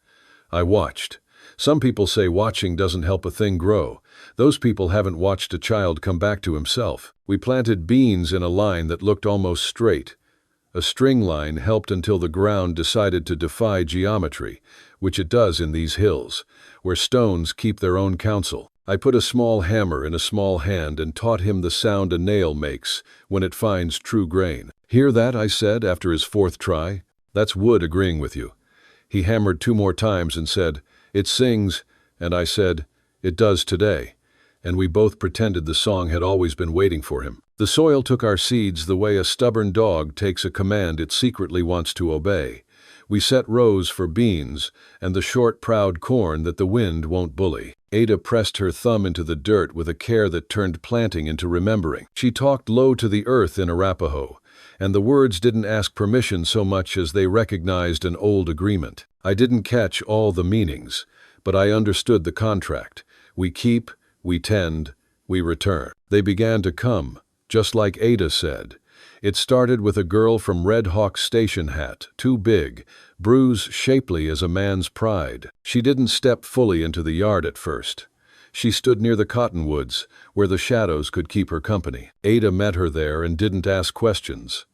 I watched. Some people say watching doesn't help a thing grow. Those people haven't watched a child come back to himself. We planted beans in a line that looked almost straight. A string line helped until the ground decided to defy geometry, which it does in these hills, where stones keep their own counsel. I put a small hammer in a small hand and taught him the sound a nail makes when it finds true grain. "Hear that?" I said after his fourth try. "That's wood agreeing with you." He hammered 2 more times and said, "It sings," and I said, "It does today." And we both pretended the song had always been waiting for him. The soil took our seeds the way a stubborn dog takes a command it secretly wants to obey. We set rows for beans and the short, proud corn that the wind won't bully. Ada pressed her thumb into the dirt with a care that turned planting into remembering. She talked low to the earth in Arapaho, and the words didn't ask permission so much as they recognized an old agreement. I didn't catch all the meanings, but I understood the contract. We keep, we tend, we return. They began to come, just like Ada said. It started with a girl from Red Hawk's station hat, too big, bruise shapely as a man's pride. She didn't step fully into the yard at first. She stood near the cottonwoods, where the shadows could keep her company. Ada met her there and didn't ask questions.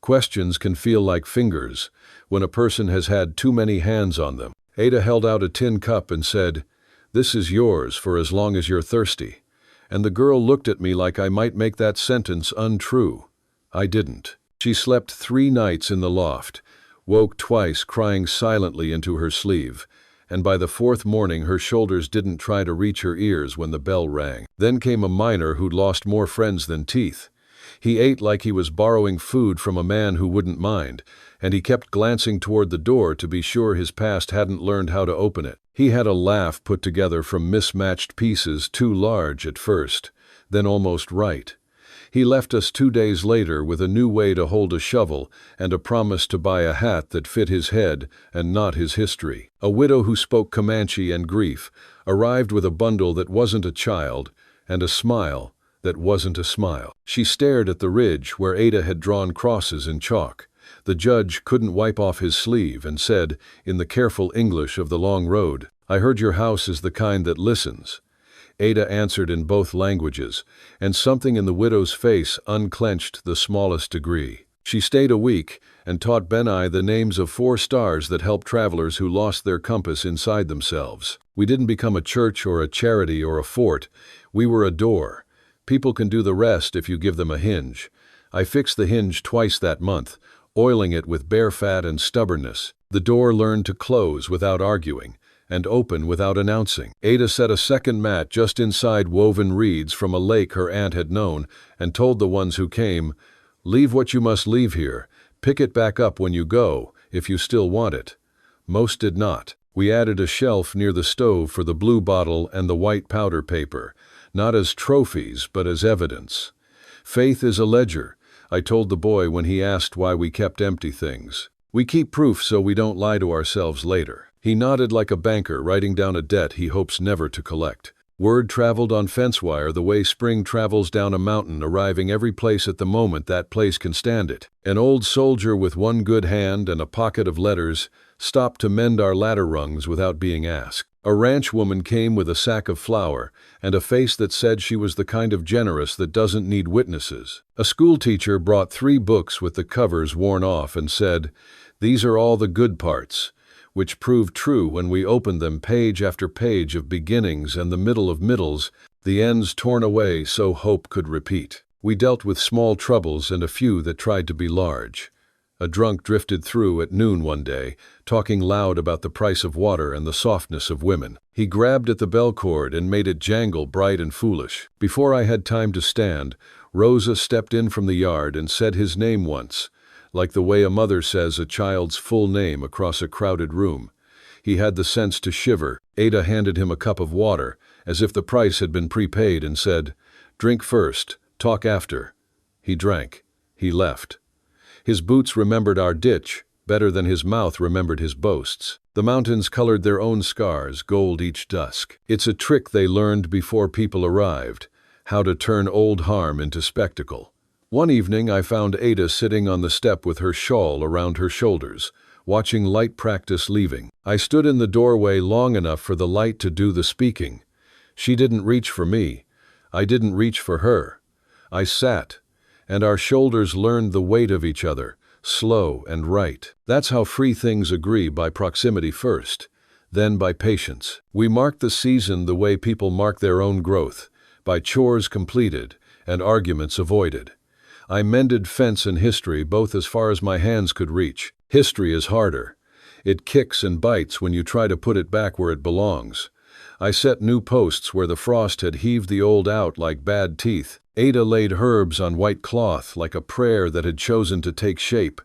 Questions can feel like fingers when a person has had too many hands on them. Ada held out a tin cup and said, "This is yours for as long as you're thirsty." And the girl looked at me like I might make that sentence untrue. I didn't. She slept 3 nights in the loft, woke twice crying silently into her sleeve, and by the 4th morning her shoulders didn't try to reach her ears when the bell rang. Then came a miner who'd lost more friends than teeth. He ate like he was borrowing food from a man who wouldn't mind, and he kept glancing toward the door to be sure his past hadn't learned how to open it. He had a laugh put together from mismatched pieces too large at first, then almost right. He left us 2 days later with a new way to hold a shovel and a promise to buy a hat that fit his head and not his history. A widow who spoke Comanche and grief arrived with a bundle that wasn't a child and a smile that wasn't a smile. She stared at the ridge where Ada had drawn crosses in chalk. The judge couldn't wipe off his sleeve and said, in the careful English of the long road, "I heard your house is the kind that listens." Ada answered in both languages, and something in the widow's face unclenched the smallest degree. She stayed a week and taught Benai the names of 4 stars that help travelers who lost their compass inside themselves. We didn't become a church or a charity or a fort. We were a door. People can do the rest if you give them a hinge. I fixed the hinge twice that month, oiling it with bear fat and stubbornness. The door learned to close without arguing, and open without announcing. Ada set a second mat just inside woven reeds from a lake her aunt had known, and told the ones who came, "Leave what you must leave here. Pick it back up when you go, if you still want it." Most did not. We added a shelf near the stove for the blue bottle and the white powder paper, not as trophies but as evidence. Faith is a ledger, I told the boy when he asked why we kept empty things. We keep proof so we don't lie to ourselves later. He nodded like a banker writing down a debt he hopes never to collect. Word traveled on fence wire the way spring travels down a mountain, arriving every place at the moment that place can stand it. An old soldier with one good hand and a pocket of letters stopped to mend our ladder rungs without being asked. A ranch woman came with a sack of flour and a face that said she was the kind of generous that doesn't need witnesses. A school teacher brought 3 books with the covers worn off and said, "These are all the good parts," which proved true when we opened them, page after page of beginnings and the middle of middles, the ends torn away so hope could repeat. We dealt with small troubles and a few that tried to be large. A drunk drifted through at noon one day, talking loud about the price of water and the softness of women. He grabbed at the bell cord and made it jangle bright and foolish. Before I had time to stand, Rosa stepped in from the yard and said his name once, like the way a mother says a child's full name across a crowded room. He had the sense to shiver. Ada handed him a cup of water, as if the price had been prepaid, and said, "Drink first, talk after." He drank. He left. His boots remembered our ditch better than his mouth remembered his boasts. The mountains colored their own scars, gold each dusk. It's a trick they learned before people arrived, how to turn old harm into spectacle. One evening I found Ada sitting on the step with her shawl around her shoulders, watching light practice leaving. I stood in the doorway long enough for the light to do the speaking. She didn't reach for me. I didn't reach for her. I sat, and our shoulders learned the weight of each other, slow and right. That's how free things agree, by proximity first, then by patience. We marked the season the way people mark their own growth, by chores completed and arguments avoided. I mended fence and history both as far as my hands could reach. History is harder. It kicks and bites when you try to put it back where it belongs. I set new posts where the frost had heaved the old out like bad teeth. Ada laid herbs on white cloth like a prayer that had chosen to take shape.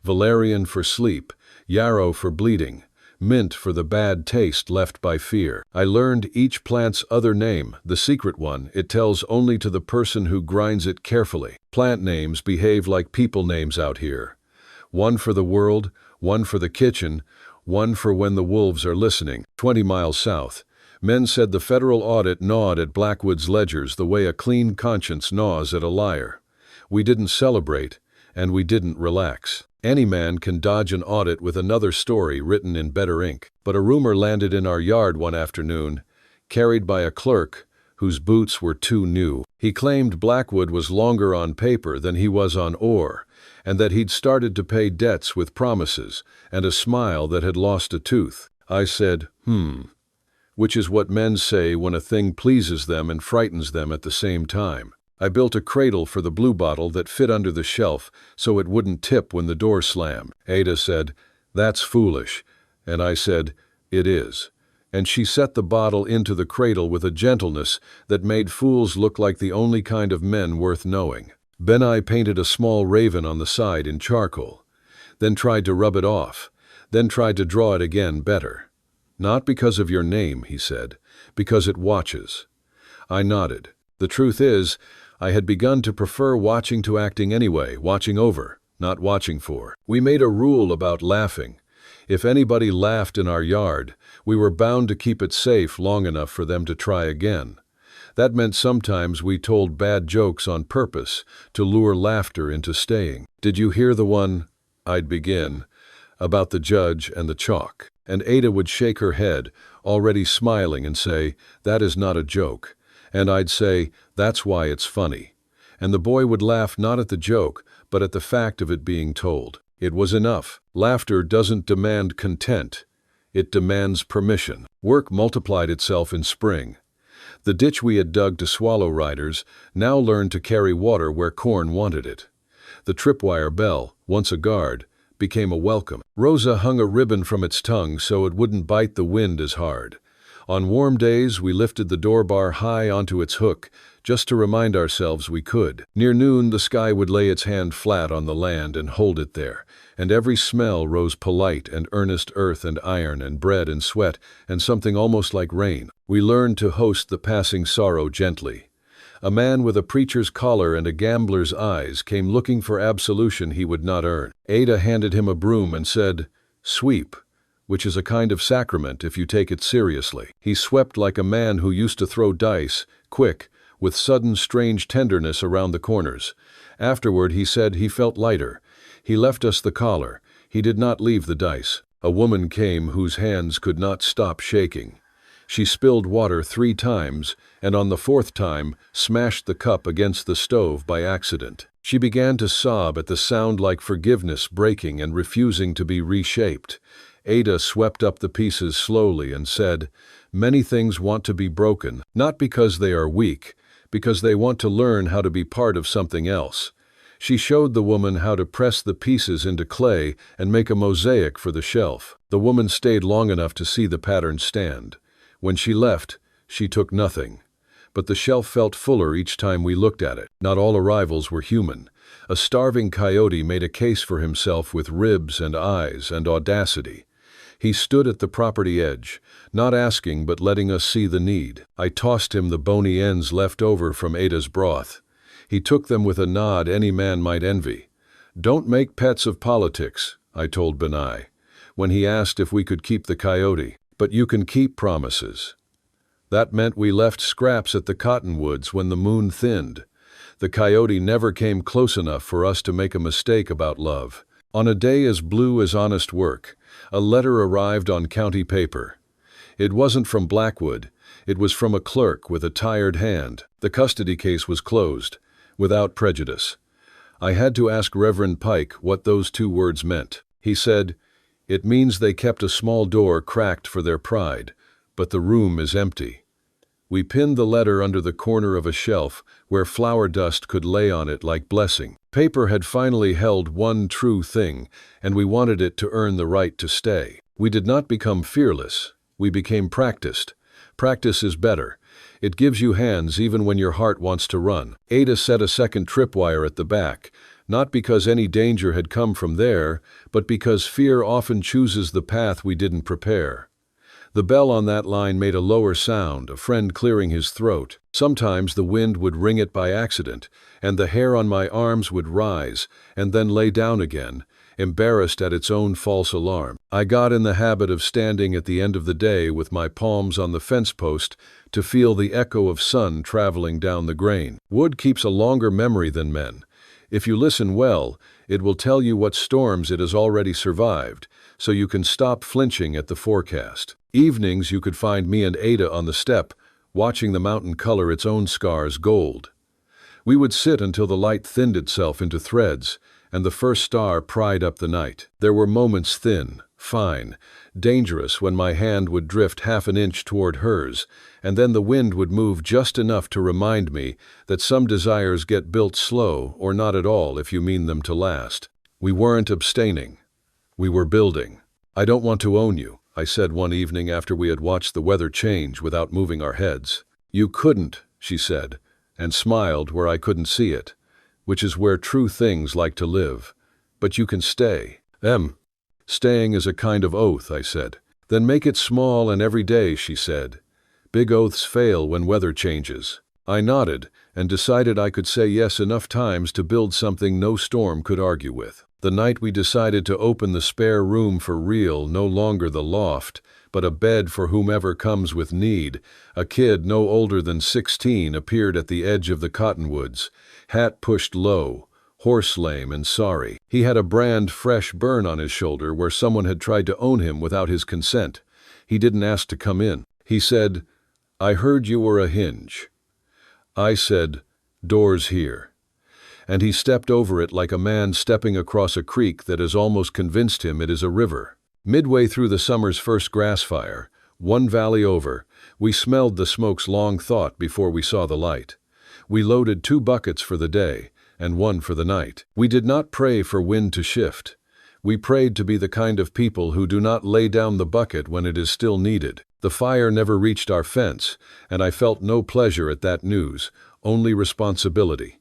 Valerian for sleep, yarrow for bleeding, mint for the bad taste left by fear. I learned each plant's other name, the secret one it tells only to the person who grinds it carefully. Plant names behave like people names out here. One for the world, one for the kitchen, one for when the wolves are listening. 20 miles south, men said the federal audit gnawed at Blackwood's ledgers the way a clean conscience gnaws at a liar. We didn't celebrate, and we didn't relax. Any man can dodge an audit with another story written in better ink. But a rumor landed in our yard one afternoon, carried by a clerk whose boots were too new. He claimed Blackwood was longer on paper than he was on ore, and that he'd started to pay debts with promises and a smile that had lost a tooth. I said, which is what men say when a thing pleases them and frightens them at the same time. I built a cradle for the blue bottle that fit under the shelf so it wouldn't tip when the door slammed. Ada said, "That's foolish." And I said, "It is." And she set the bottle into the cradle with a gentleness that made fools look like the only kind of men worth knowing. Benai painted a small raven on the side in charcoal, then tried to rub it off, then tried to draw it again better. "Not because of your name," he said, "because it watches." I nodded. The truth is, I had begun to prefer watching to acting anyway, watching over, not watching for. We made a rule about laughing. If anybody laughed in our yard, we were bound to keep it safe long enough for them to try again. That meant sometimes we told bad jokes on purpose to lure laughter into staying. "Did you hear the one," I'd begin, "about the judge and the chalk?" And Ada would shake her head, already smiling, and say, "That is not a joke." And I'd say, "That's why it's funny." And the boy would laugh not at the joke, but at the fact of it being told. It was enough. Laughter doesn't demand content. It demands permission. Work multiplied itself in spring. The ditch we had dug to swallow riders now learned to carry water where corn wanted it. The tripwire bell, once a guard, became a welcome. Rosa hung a ribbon from its tongue so it wouldn't bite the wind as hard. On warm days, we lifted the door bar high onto its hook, just to remind ourselves we could. Near noon, the sky would lay its hand flat on the land and hold it there, and every smell rose polite and earnest, earth and iron and bread and sweat and something almost like rain. We learned to host the passing sorrow gently. A man with a preacher's collar and a gambler's eyes came looking for absolution he would not earn. Ada handed him a broom and said, "Sweep," which is a kind of sacrament if you take it seriously. He swept like a man who used to throw dice, quick, with sudden strange tenderness around the corners. Afterward he said he felt lighter. He left us the collar. He did not leave the dice. A woman came whose hands could not stop shaking. She spilled water 3 times, and on the 4th time smashed the cup against the stove by accident. She began to sob at the sound like forgiveness breaking and refusing to be reshaped. Ada swept up the pieces slowly and said, "Many things want to be broken, not because they are weak, because they want to learn how to be part of something else." She showed the woman how to press the pieces into clay and make a mosaic for the shelf. The woman stayed long enough to see the pattern stand. When she left, she took nothing. But the shelf felt fuller each time we looked at it. Not all arrivals were human. A starving coyote made a case for himself with ribs and eyes and audacity. He stood at the property edge, not asking but letting us see the need. I tossed him the bony ends left over from Ada's broth. He took them with a nod any man might envy. "Don't make pets of politics," I told Benai, when he asked if we could keep the coyote. "But you can keep promises." That meant we left scraps at the cottonwoods when the moon thinned. The coyote never came close enough for us to make a mistake about love. On a day as blue as honest work, a letter arrived on county paper. It wasn't from Blackwood. It was from a clerk with a tired hand. The custody case was closed, without prejudice. I had to ask Reverend Pike what those 2 words meant. He said, "It means they kept a small door cracked for their pride, but the room is empty." We pinned the letter under the corner of a shelf where flower dust could lay on it like blessing. Paper had finally held one true thing, and we wanted it to earn the right to stay. We did not become fearless. We became practiced. Practice is better. It gives you hands even when your heart wants to run. Ada set a second tripwire at the back, not because any danger had come from there, but because fear often chooses the path we didn't prepare. The bell on that line made a lower sound, a friend clearing his throat. Sometimes the wind would ring it by accident, and the hair on my arms would rise, and then lay down again, embarrassed at its own false alarm. I got in the habit of standing at the end of the day with my palms on the fence post to feel the echo of sun traveling down the grain. Wood keeps a longer memory than men. If you listen well, it will tell you what storms it has already survived, so you can stop flinching at the forecast. Evenings you could find me and Ada on the step, watching the mountain color its own scars gold. We would sit until the light thinned itself into threads, and the first star pried up the night. There were moments thin, fine, dangerous when my hand would drift half an inch toward hers, and then the wind would move just enough to remind me that some desires get built slow or not at all if you mean them to last. We weren't abstaining. We were building. "I don't want to own you," I said one evening after we had watched the weather change without moving our heads. "You couldn't," she said, and smiled where I couldn't see it, which is where true things like to live. "But you can stay." Staying is a kind of oath," I said. "Then make it small and every day," she said. "Big oaths fail when weather changes." I nodded and decided I could say yes enough times to build something no storm could argue with. The night we decided to open the spare room for real, no longer the loft, but a bed for whomever comes with need, a kid no older than 16 appeared at the edge of the cottonwoods, hat pushed low, horse lame and sorry. He had a brand fresh burn on his shoulder where someone had tried to own him without his consent. He didn't ask to come in. He said, "I heard you were a hinge." I said, "Door's here." And he stepped over it like a man stepping across a creek that has almost convinced him it is a river. Midway through the summer's first grass fire, one valley over, we smelled the smoke's long thought before we saw the light. We loaded 2 buckets for the day, and 1 for the night. We did not pray for wind to shift. We prayed to be the kind of people who do not lay down the bucket when it is still needed. The fire never reached our fence, and I felt no pleasure at that news, only responsibility.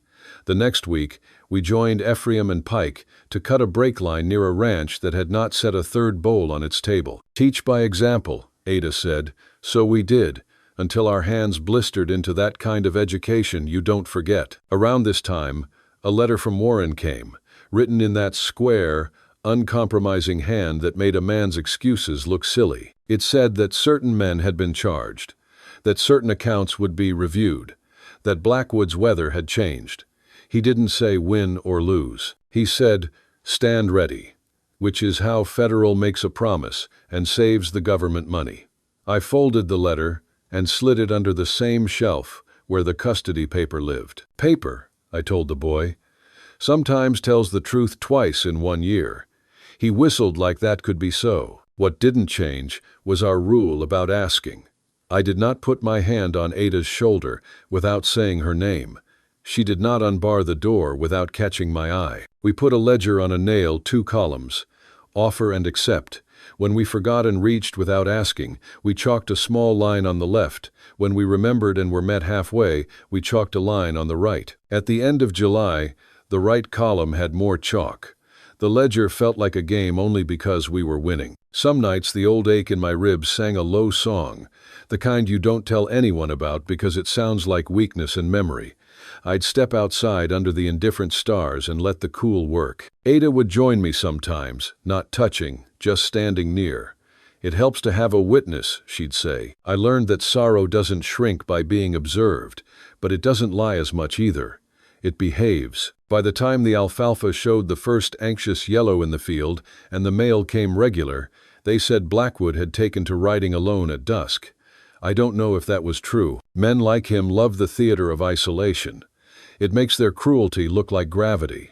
The next week, we joined Ephraim and Pike to cut a brake line near a ranch that had not set a 3rd bowl on its table. "Teach by example," Ada said. So we did, until our hands blistered into that kind of education you don't forget. Around this time, a letter from Warren came, written in that square, uncompromising hand that made a man's excuses look silly. It said that certain men had been charged, that certain accounts would be reviewed, that Blackwood's weather had changed. He didn't say win or lose. He said, "Stand ready," which is how federal makes a promise and saves the government money. I folded the letter and slid it under the same shelf where the custody paper lived. "Paper," I told the boy, "sometimes tells the truth twice in 1 year." He whistled like that could be so. What didn't change was our rule about asking. I did not put my hand on Ada's shoulder without saying her name. She did not unbar the door without catching my eye. We put a ledger on a nail, 2 columns, offer and accept. When we forgot and reached without asking, we chalked a small line on the left. When we remembered and were met halfway, we chalked a line on the right. At the end of July, the right column had more chalk. The ledger felt like a game only because we were winning. Some nights the old ache in my ribs sang a low song, the kind you don't tell anyone about because it sounds like weakness and memory. I'd step outside under the indifferent stars and let the cool work. Ada would join me sometimes, not touching, just standing near. "It helps to have a witness," she'd say. I learned that sorrow doesn't shrink by being observed, but it doesn't lie as much either. It behaves. By the time the alfalfa showed the first anxious yellow in the field and the mail came regular, they said Blackwood had taken to riding alone at dusk. I don't know if that was true. Men like him love the theater of isolation. It makes their cruelty look like gravity.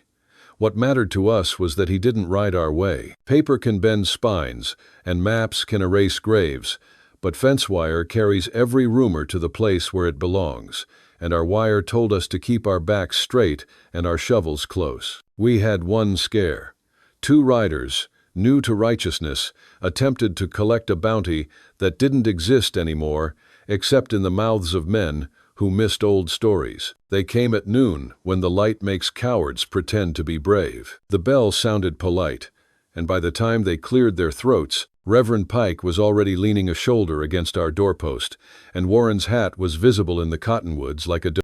What mattered to us was that he didn't ride our way. Paper can bend spines, and maps can erase graves, but fence wire carries every rumor to the place where it belongs, and our wire told us to keep our backs straight and our shovels close. We had one scare. 2 riders, new to righteousness, attempted to collect a bounty that didn't exist anymore, except in the mouths of men who missed old stories. They came at noon, when the light makes cowards pretend to be brave. The bell sounded polite, and by the time they cleared their throats, Reverend Pike was already leaning a shoulder against our doorpost, and Warren's hat was visible in the cottonwoods like a